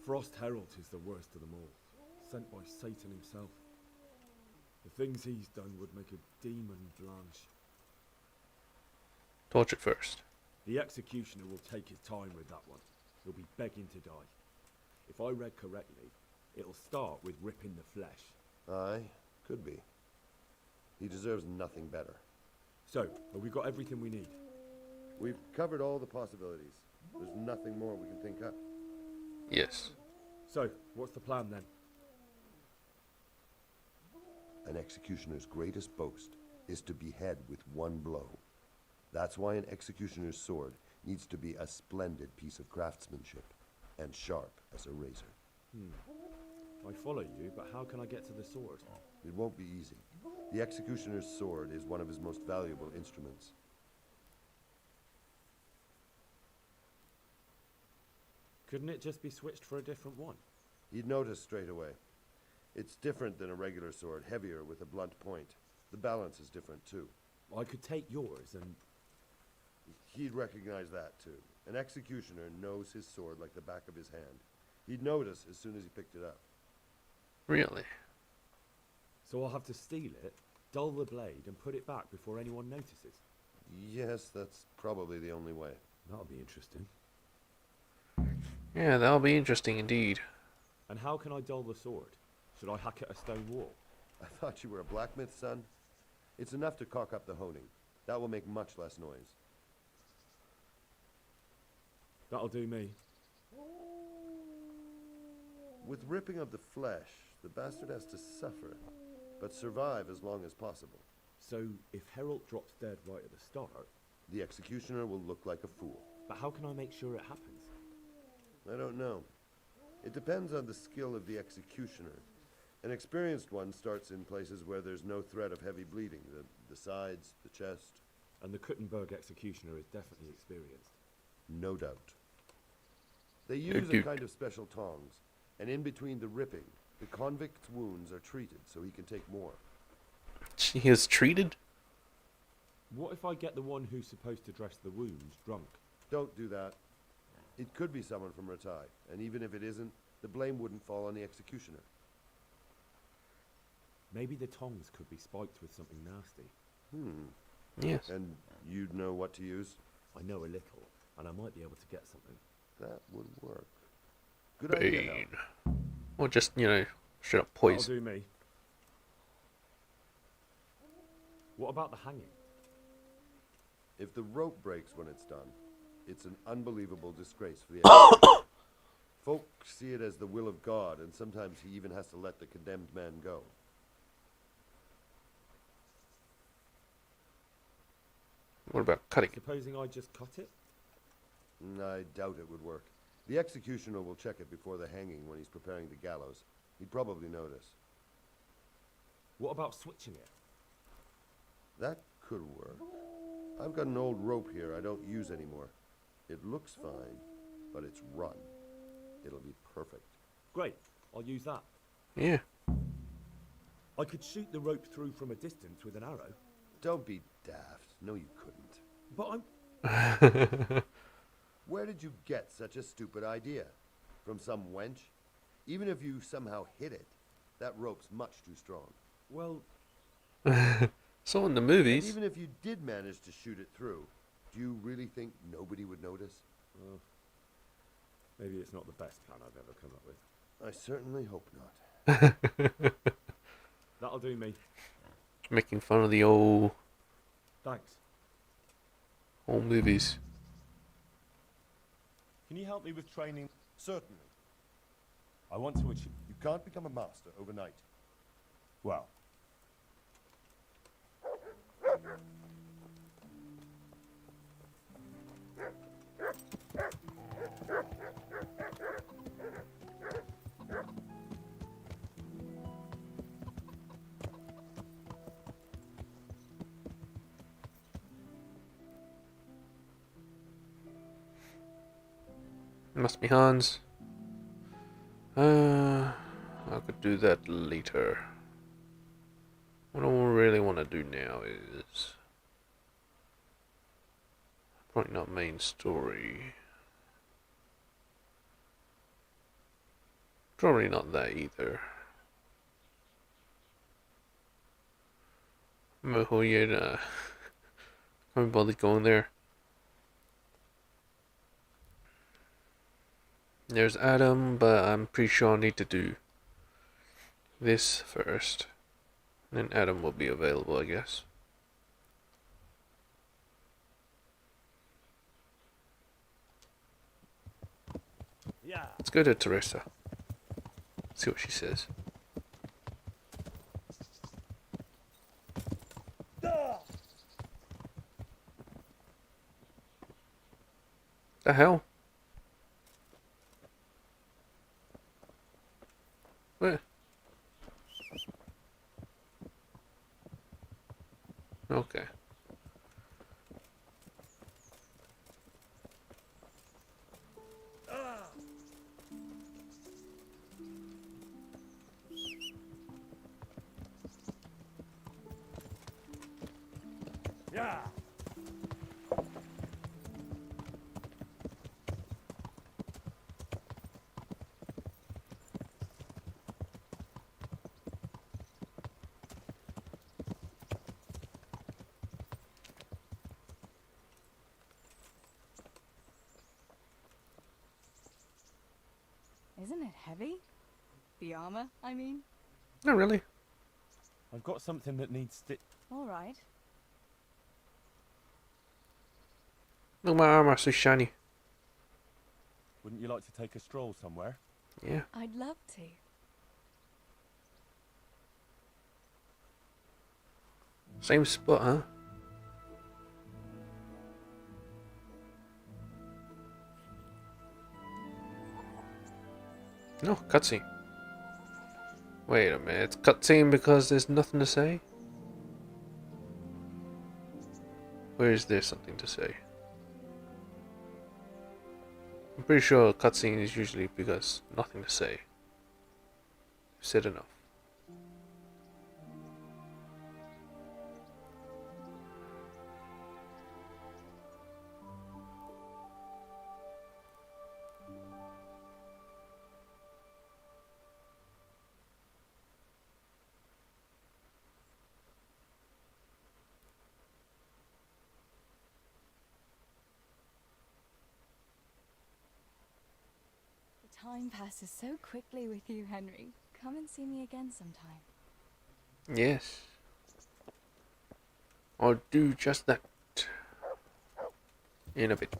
Frost Herald is the worst of them all. Sent by Satan himself. The things he's done would make a demon blanch. Tortured first. The executioner will take his time with that one. He'll be begging to die. If I read correctly, it'll start with ripping the flesh. Aye, could be. He deserves nothing better. So, have we got everything we need? We've covered all the possibilities. There's nothing more we can think up. Yes. So, what's the plan then? An executioner's greatest boast is to behead with one blow. That's why an executioner's sword needs to be a splendid piece of craftsmanship and sharp as a razor. I follow you, but how can I get to the sword? It won't be easy. The executioner's sword is one of his most valuable instruments. Couldn't it just be switched for a different one? He'd notice straight away. It's different than a regular sword, heavier with a blunt point. The balance is different too. I could take yours and... He'd recognize that too. An executioner knows his sword like the back of his hand. He'd notice as soon as he picked it up. Really? So I'll have to steal it, dull the blade, and put it back before anyone notices? Yes, that's probably the only way. That'll be interesting. Yeah, that'll be interesting indeed. And how can I dull the sword? Should I hack at a stone wall? I thought you were a blacksmith, son. It's enough to caulk up the honing. That will make much less noise. That'll do me. With ripping of the flesh, the bastard has to suffer, but survive as long as possible. So, if Herald drops dead right at the start... The executioner will look like a fool. But how can I make sure it happens? I don't know. It depends on the skill of the executioner. An experienced one starts in places where there's no threat of heavy bleeding, the sides, the chest. And the Kuttenberg executioner is definitely experienced. No doubt. They use a kind of special tongs, and in between the ripping, the convict's wounds are treated so he can take more. He is treated? What if I get the one who's supposed to dress the wounds drunk? Don't do that. It could be someone from Ratai, and even if it isn't, the blame wouldn't fall on the executioner. Maybe the tongs could be spiked with something nasty. Yes. And you'd know what to use? I know a little, and I might be able to get something. That would work. Good idea. Bane. Or just, you know, straight up poison. That'll do me. What about the hanging? If the rope breaks when it's done, it's an unbelievable disgrace for the executioner. Folk see it as the will of God, and sometimes he even has to let the condemned man go. What about cutting it? Supposing I just cut it? I doubt it would work. The executioner will check it before the hanging when he's preparing the gallows. He'd probably notice. What about switching it? That could work. I've got an old rope here I don't use anymore. It looks fine, but it's run. It'll be perfect. Great, I'll use that. Yeah. I could shoot the rope through from a distance with an arrow. Don't be daft. No, you couldn't. But I'm... Where did you get such a stupid idea? From some wench? Even if you somehow hit it, that rope's much too strong. Well... So in the movies... And even if you did manage to shoot it through, do you really think nobody would notice? Well, maybe it's not the best plan I've ever come up with. I certainly hope not. That'll do me. Making fun of the old Thanks. movies. Can you help me with training? Certainly. I want to achieve. You can't become a master overnight. Well. Must be Hans. I could do that later. What I really want to do now is probably not main story. Probably not that either. Can't be bothered going there. There's Adam, but I'm pretty sure I need to do this first. And then Adam will be available, I guess. Yeah. Let's go to Teresa. See what she says. The hell? Where? Okay. Yeah. Isn't it heavy? The armor, I mean? Not really. I've got something that needs All right. Look, my armor so shiny. Wouldn't you like to take a stroll somewhere? Yeah. I'd love to. Same spot, huh? No, cutscene. Wait a minute, it's cutscene because there's nothing to say? Or is there something to say? I'm pretty sure a cutscene is usually because nothing to say. You've said enough. Time passes so quickly with you, Henry. Come and see me again sometime. Yes. I'll do just that. In a bit.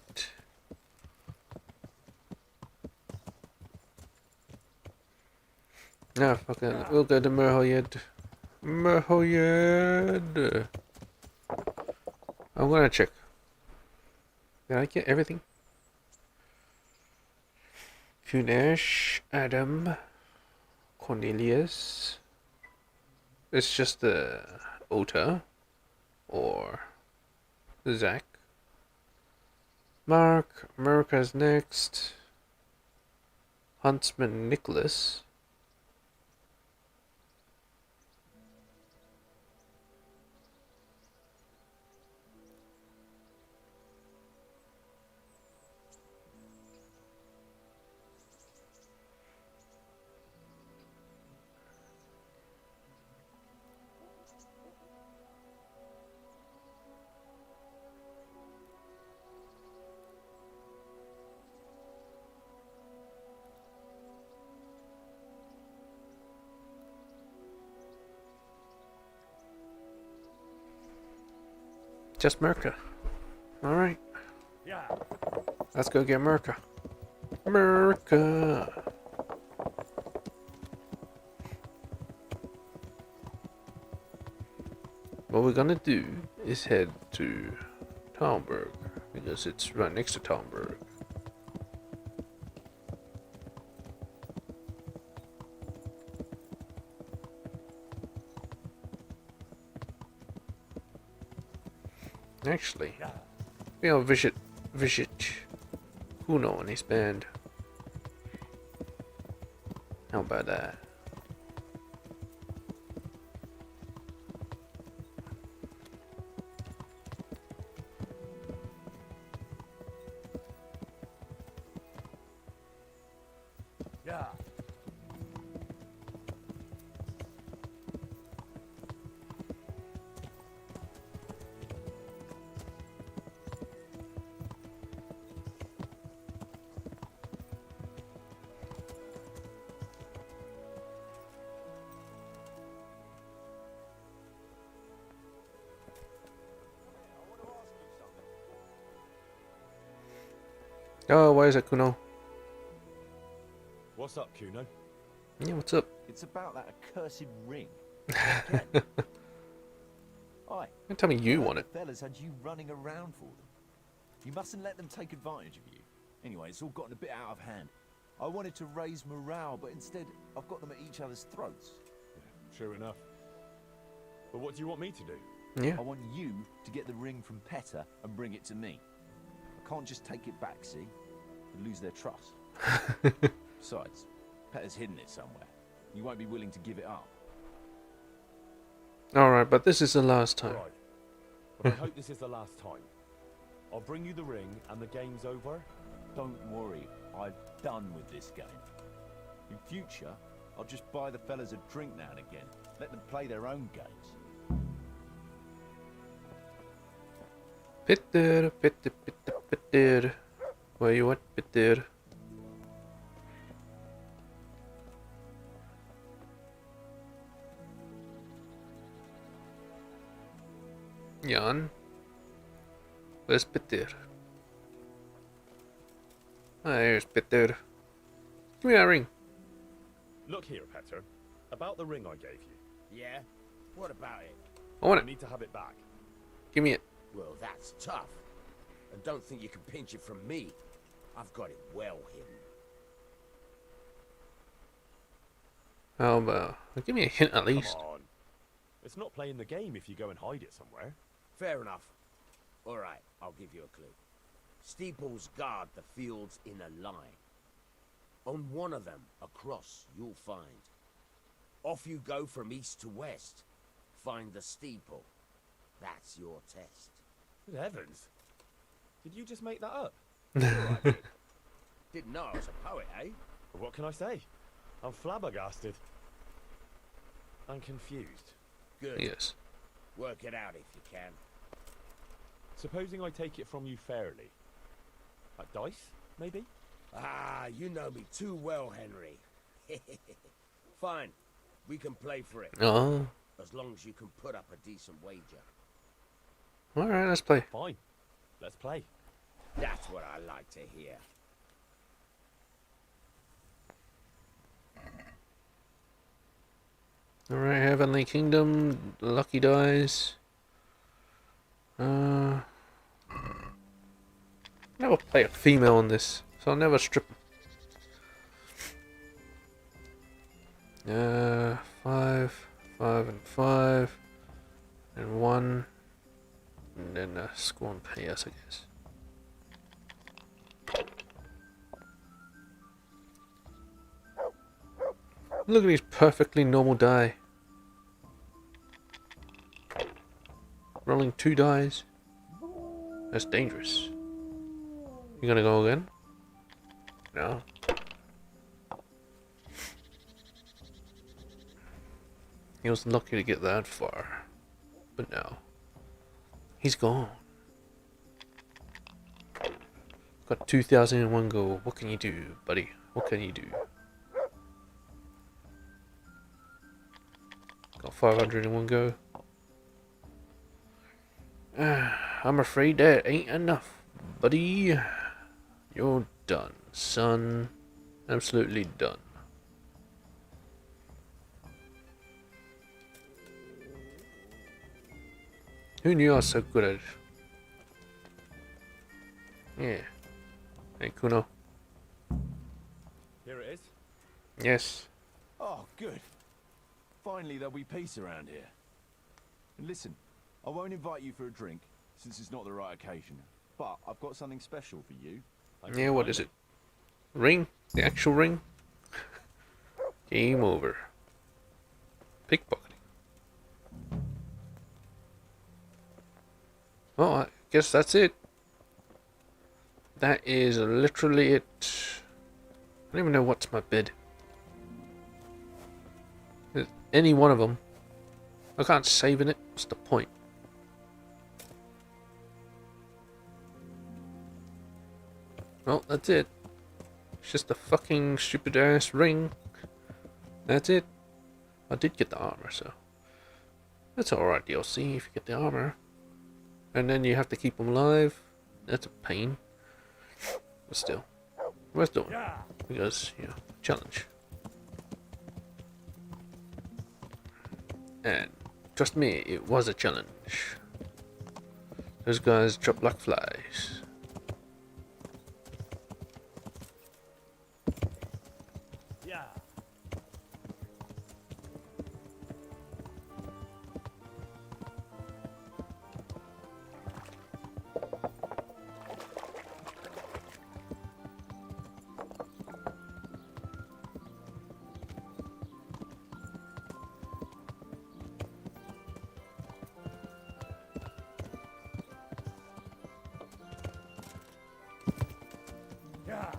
Nah, fuck it. We'll go to Merhoyed. Merhoyed! I'm gonna check. Did I get everything? Kunesh, Adam, Cornelius. It's just the Ota or Zach. Mark, America's next. Huntsman Nicholas. Just Merca. Alright. Yeah. Let's go get Merca. Merca. What we're gonna do is head to Talmberg, because it's right next to Talmberg. Actually, we'll visit Kuno and his band. How about that? Yeah. Oh, why is it Kuno? What's up, Kuno? Yeah, what's up? It's about that accursed ring. Oi. Don't tell me you want it. The fellas had you running around for them. You mustn't let them take advantage of you. Anyway, it's all gotten a bit out of hand. I wanted to raise morale, but instead I've got them at each other's throats. Yeah, true enough. But what do you want me to do? Yeah. I want you to get the ring from Petter and bring it to me. I can't just take it back, see? I'd lose their trust. Besides, Petter's hidden it somewhere. You won't be willing to give it up. Alright, but this is the last time. Right. But I hope this is the last time. I'll bring you the ring and the game's over. Don't worry, I've done with this game. In future, I'll just buy the fellas a drink now and again. Let them play their own games. Peter, Peter, Peter, Peter. Where you at, Peter? Jan? Where's Peter? Ah, there's Peter. Give me that ring. Look here, Petter. About the ring I gave you. Yeah? What about it? I want I it. need to have it back. Give me it. Well, that's tough. And don't think you can pinch it from me. I've got it well hidden. How about... give me a hint at least. Come on. It's not playing the game if you go and hide it somewhere. Fair enough. All right, I'll give you a clue. Steeples guard the fields in a line. On one of them, across, you'll find. Off you go from east to west. Find the steeple. That's your test. Good heavens. Did you just make that up? Sure I did. Didn't know I was a poet, eh? What can I say? I'm flabbergasted. I'm confused. Good. Yes. Work it out if you can. Supposing I take it from you fairly. At dice, maybe? Ah, you know me too well, Henry. Fine. We can play for it. Oh. As long as you can put up a decent wager. Alright, let's play. Fine. Let's play. That's what I like to hear. Alright, Heavenly Kingdom, Lucky Dice. Never play a female on this, so I'll never strip. 5, 5 and 5, and 1, and then score and pass, I guess. Look at these perfectly normal die. Rolling 2 dice. That's dangerous. You gonna go again? No. He was lucky to get that far. But no. He's gone. Got 2,000 in one go. What can you do, buddy? What can you do? Got 500 in one go. I'm afraid that ain't enough, buddy. You're done, son. Absolutely done. Who knew I was so good at it? Yeah. Hey, Kuno. Here it is. Yes. Oh, good. Finally, there'll be peace around here. And listen, I won't invite you for a drink, since it's not the right occasion. But I've got something special for you. Yeah, what is it? Ring? The actual ring? Game over. Pickpocketing. Well, I guess that's it. That is literally it. I don't even know what's my bid. Any one of them. I can't save in it. What's the point? Well, that's it. It's just a fucking stupid ass ring. That's it. I did get the armor, so that's alright DLC if you get the armor. And then you have to keep them alive. That's a pain. But still, worth doing. Because, you know, challenge. And trust me, it was a challenge. Those guys drop like flies. Yeah. Yeah.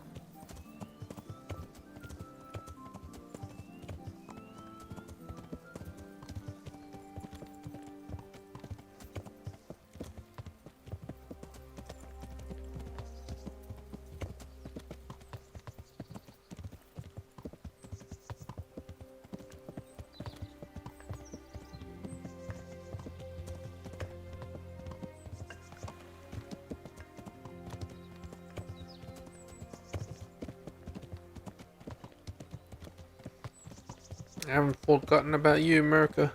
I haven't forgotten about you, America.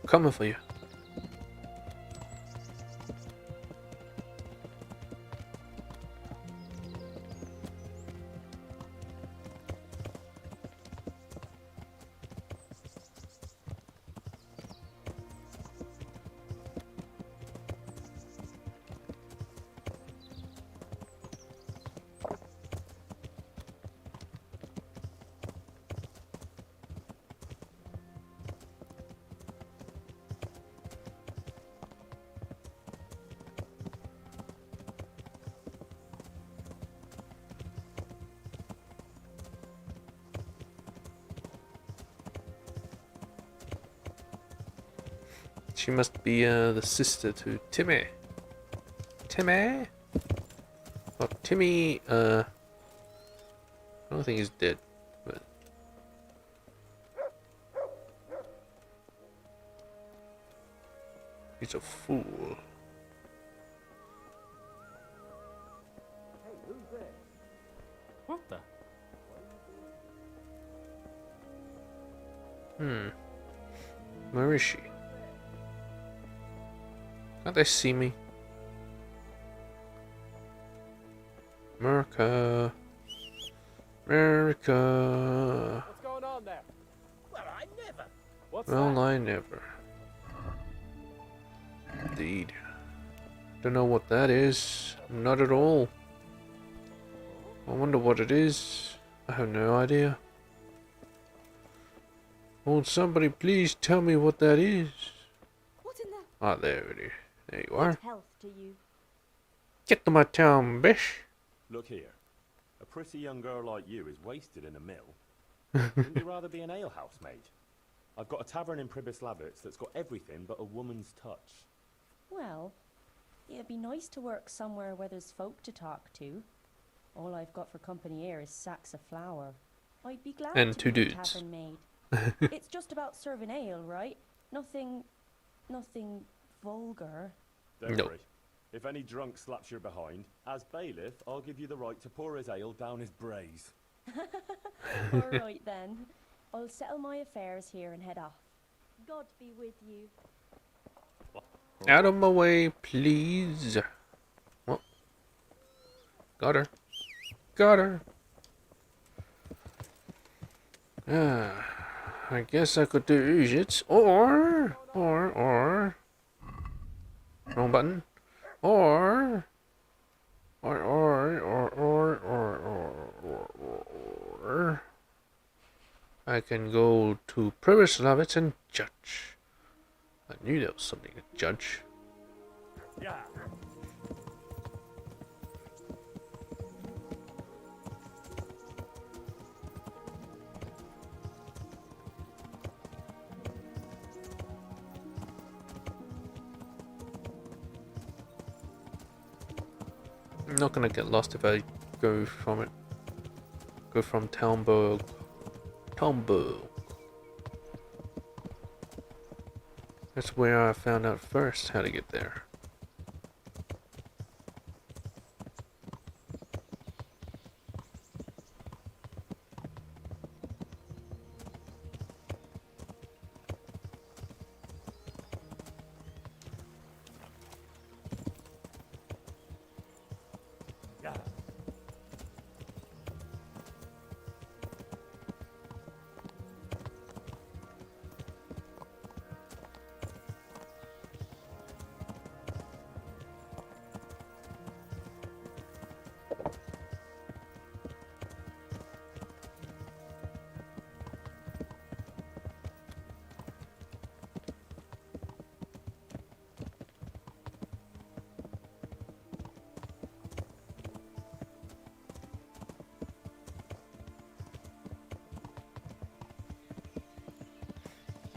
I'm coming for you. She must be the sister to Timmy. Timmy? Oh, Timmy, I don't think he's dead, but... He's a fool. Hey, who's there? What the? Where is she? Can't they see me? America. America. What's going on there? Well, I never. What's Well, that? I never. Indeed. Don't know what that is. Not at all. I wonder what it is. I have no idea. Won't somebody please tell me what that is? What in the... Ah, there it is. There you are. Good health to you. Get to my town, bish. Look here. A pretty young girl like you is wasted in a mill. Wouldn't you rather be an alehouse maid? I've got a tavern in Pribyslavitz that's got everything but a woman's touch. Well, it'd be nice to work somewhere where there's folk to talk to. All I've got for company here is sacks of flour. I'd be glad And to two be a dudes. tavern maid. It's just about serving ale, right? Nothing vulgar. Don't No. worry. If any drunk slaps your behind, as bailiff, I'll give you the right to pour his ale down his braze. All right then. I'll settle my affairs here and head off. God be with you. Out of my way, please. Well, got her. Got her. I guess I could do it, or wrong button, or I can go to Privislavitz and judge. I knew there was something to judge. Yeah. I'm not gonna get lost if I go from it. Go from Talmberg. That's where I found out first how to get there.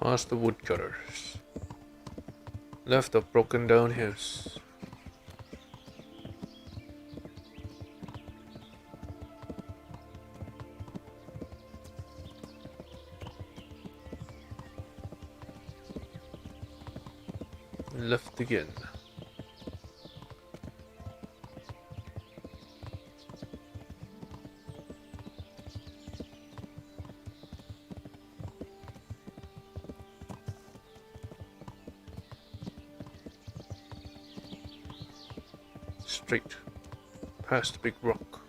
Past the woodcutters. Left a broken down house. Left again. Straight past the big rock.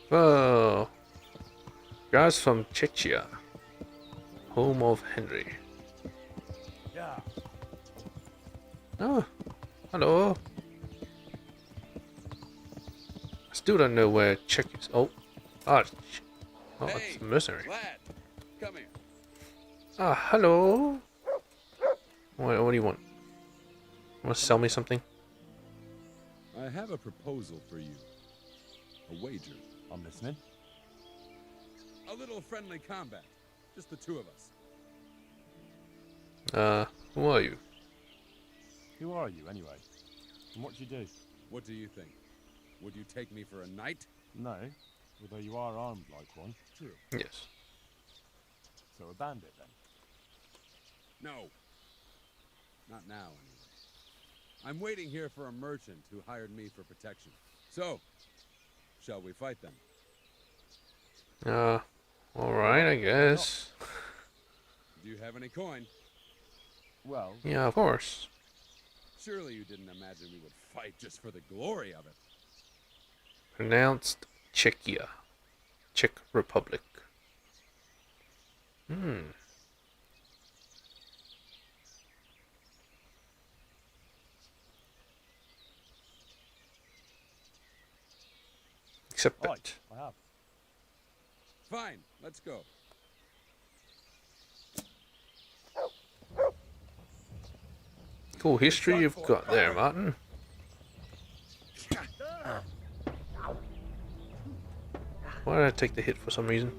Oh, guys from Czechia, home of Henry. Yeah. Oh, hello. I still don't know where Czech is. Oh, it's a mercenary. Lad, come here. Ah, hello. What do you want? Want to sell me something? I have a proposal for you. A wager. I'm listening. A little friendly combat. Just the two of us. Who are you? Who are you, anyway? And what do you do? What do you think? Would you take me for a knight? No, although you are armed like one. True. Yes. So a bandit, then? No. Not now, anyway. I'm waiting here for a merchant who hired me for protection. So, shall we fight them? Alright, I guess. Do you have any coin? Well... Yeah, of course. Surely you didn't imagine we would fight just for the glory of it. Pronounced Czechia. Czech Republic. Except that. I have. Fine, let's go. Cool history you've got there, Martin. Why did I take the hit for some reason?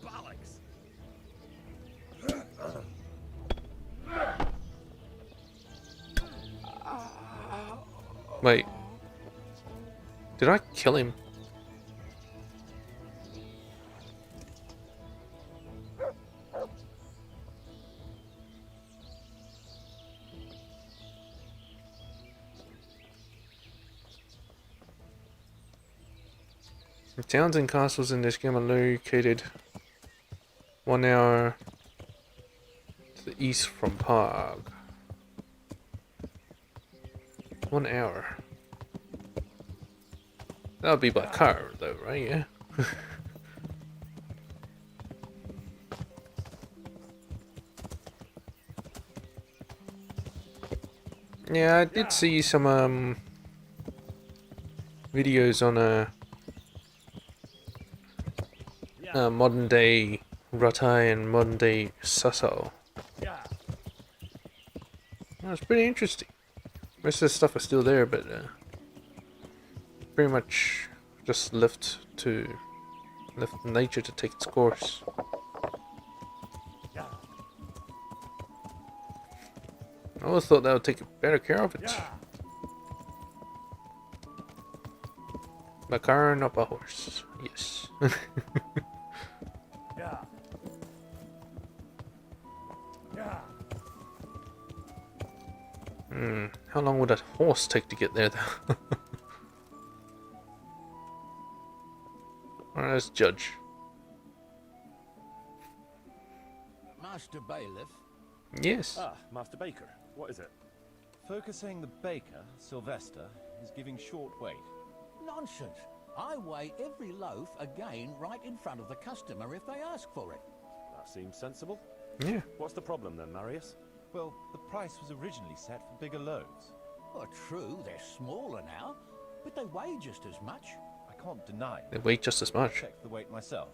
Bollocks! Wait. Did I kill him? The towns and castles in this game are located 1 hour to the east from Prague. 1 hour. That would be by car, though, right? Yeah. Yeah, I did see some videos on modern day Ratai and modern day Sasso. It's pretty interesting. Most of the stuff is still there, but pretty much just left nature to take its course. I always thought that would take better care of it. A car, not a horse. Yes. How long would a horse take to get there, though? Alright, let's judge. Master Bailiff? Yes. Ah, Master Baker. What is it? Folk are saying the baker, Sylvester, is giving short weight. Nonsense. I weigh every loaf again right in front of the customer if they ask for it. That seems sensible. Yeah. What's the problem then, Marius? Well, the price was originally set for bigger loaves. Well, true, they're smaller now, but they weigh just as much. I can't deny They weigh just as much. I checked the weight myself.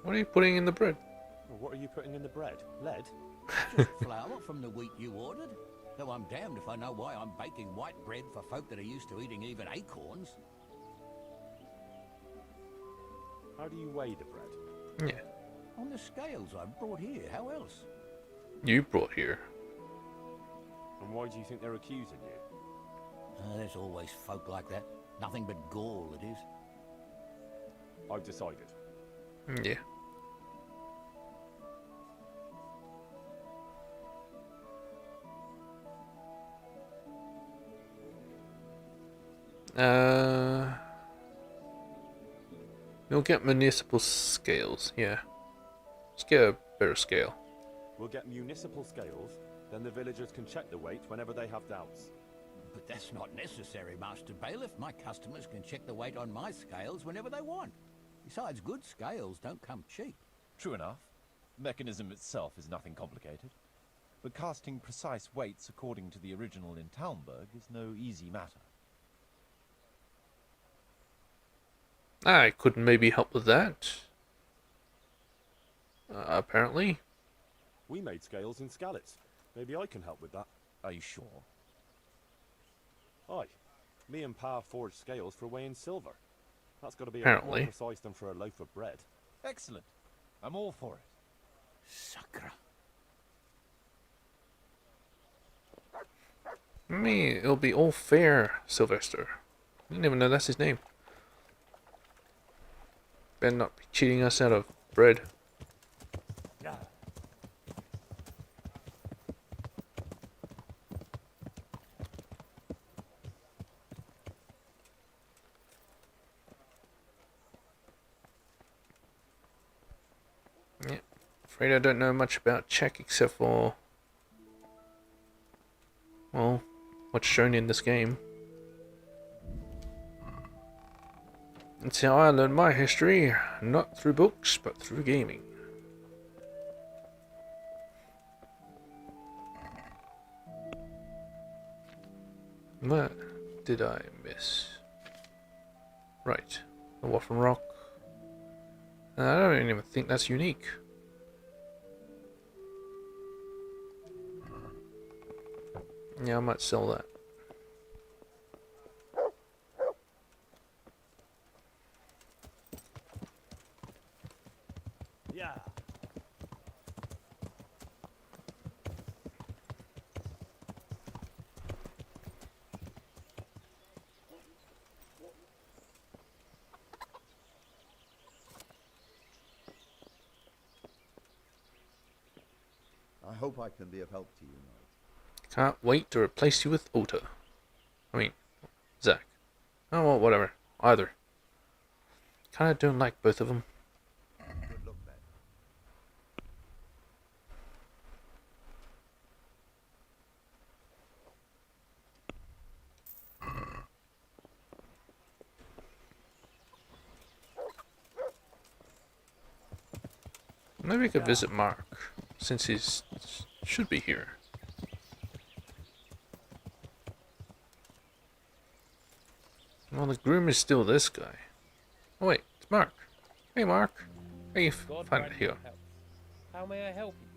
What are you putting in the bread? Well, what are you putting in the bread? Lead? Just flour from the wheat you ordered. Though I'm damned if I know why I'm baking white bread for folk that are used to eating even acorns. How do you weigh the bread? Yeah. On the scales I brought here, how else? You brought here. And why do you think they're accusing you? There's always folk like that. Nothing but gall, it is. I've decided. Yeah. You'll get municipal scales, yeah. Let's get a better scale. We'll get municipal scales, then the villagers can check the weight whenever they have doubts. But that's not necessary, Master Bailiff. My customers can check the weight on my scales whenever they want. Besides, good scales don't come cheap. True enough. The mechanism itself is nothing complicated. But casting precise weights according to the original in Talmberg is no easy matter. I could maybe help with that. Apparently. We made scales in Skalitz. Maybe I can help with that. Are you sure? Aye. Me and Pa forged scales for weighing silver. That's got to be a lot more precise than for a loaf of bread. Excellent. I'm all for it. Sacra. Me, it'll be all fair, Sylvester. You didn't even know that's his name. Better not be cheating us out of bread. Yeah, afraid I don't know much about Czech except for, well, what's shown in this game. That's how I learned my history, not through books, but through gaming. What did I miss? Right, the Waffen Rock. I don't even think that's unique. Yeah, I might sell that. Yeah. hope I can be of help to you, Knight. Can't wait to replace you with Ota. I mean, Zack. Oh, well, whatever. Either. Kinda don't like both of them. Good luck, then. Maybe we could visit Mark, since he's should be here. Well, the groom is still this guy. Oh wait, it's Mark. Hey Mark, how you find it here? How may I help you?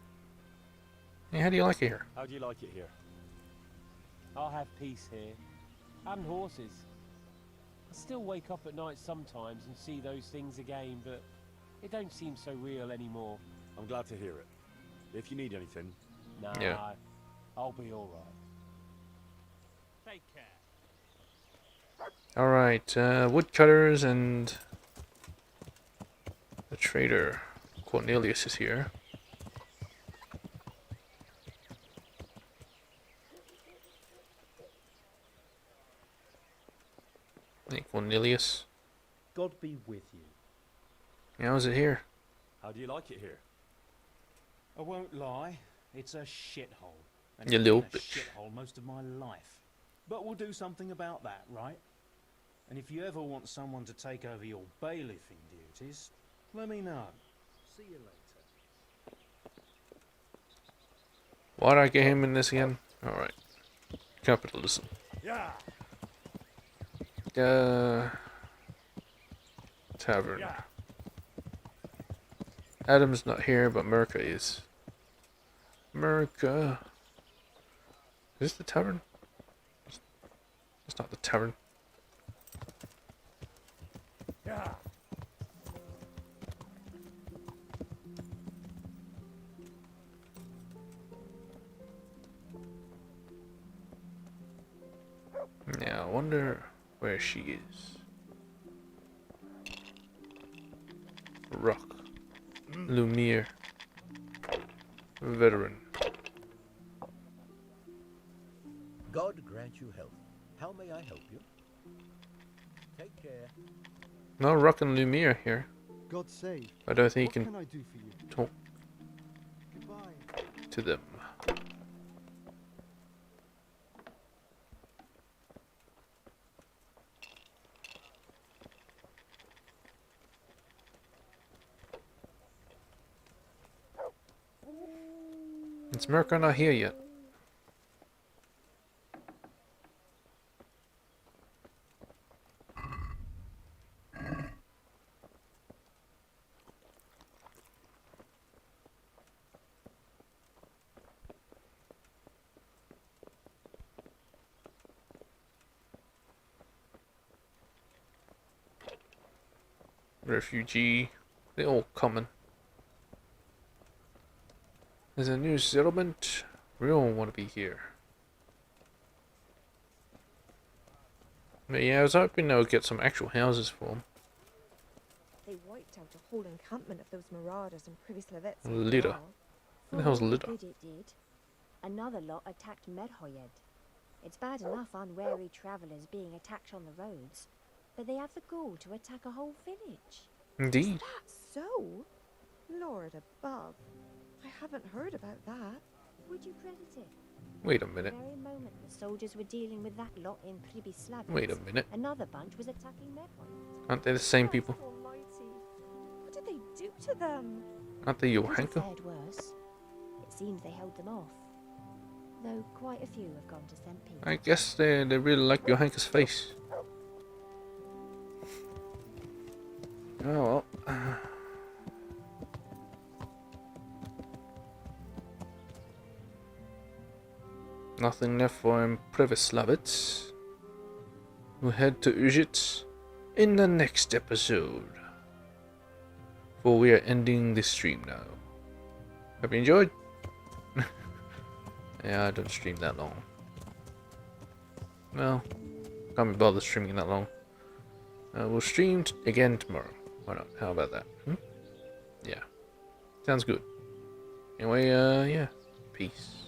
Hey, how do you like it here? How do you like it here? I'll have peace here. And horses. I still wake up at night sometimes and see those things again, but it don't seem so real anymore. I'm glad to hear it. If you need anything... Nah, Yeah. I'll be alright. Take care. Alright, woodcutters and the trader Cornelius is here. Hey Cornelius. God be with you. How's it here? How do you like it here? I won't lie, it's a shithole. And You it's little been a bitch. shithole most of my life. But we'll do something about that, right? And if you ever want someone to take over your bailiffing duties, let me know. See you later. Why'd I get him in this again? Alright. Capitalism. Yeah. Tavern. Yeah. Adam's not here, but Merca is. Merca. Is this the tavern? It's not the tavern. Yeah. Yeah, I wonder where she is. Rock. Lumiere. Veteran. God grant you health. How may I help you? Take care. No Rock and Lumiere here. God save. I don't think you What can I do for you? talk Goodbye. to them. Is Merca not here yet? Refugee. They're all common. There's a new settlement. We don't want to be here. But yeah, I was hoping they would get some actual houses for them. They wiped out a whole encampment of those marauders and Privy Slavets. Lida. Who the hell's Lida? Good it did. Another lot attacked Medhoyed. It's bad enough unwary travellers being attacked on the roads, but they have the gall to attack a whole village. Indeed. So? Lord above. I haven't heard about that. Would you credit it? Wait a minute. The very moment the soldiers were dealing with that lot in Privy Slavets, Wait a minute. another bunch was attacking Medhoyed. Aren't they the same people? Almighty. What did they do to them? Aren't they Could have Johanka? fared worse. It seems they held them off. Though quite a few have gone to St. Peter. I guess they really like Johanka's face. Oh well. Nothing left for him, Privislavits. We'll head to Ujit in the next episode. For we are ending the stream now. Hope you enjoyed. Yeah, I don't stream that long. Well, can't be bothered streaming that long. We'll stream again tomorrow. Why not? How about that? Yeah. Sounds good. Anyway, yeah. Peace.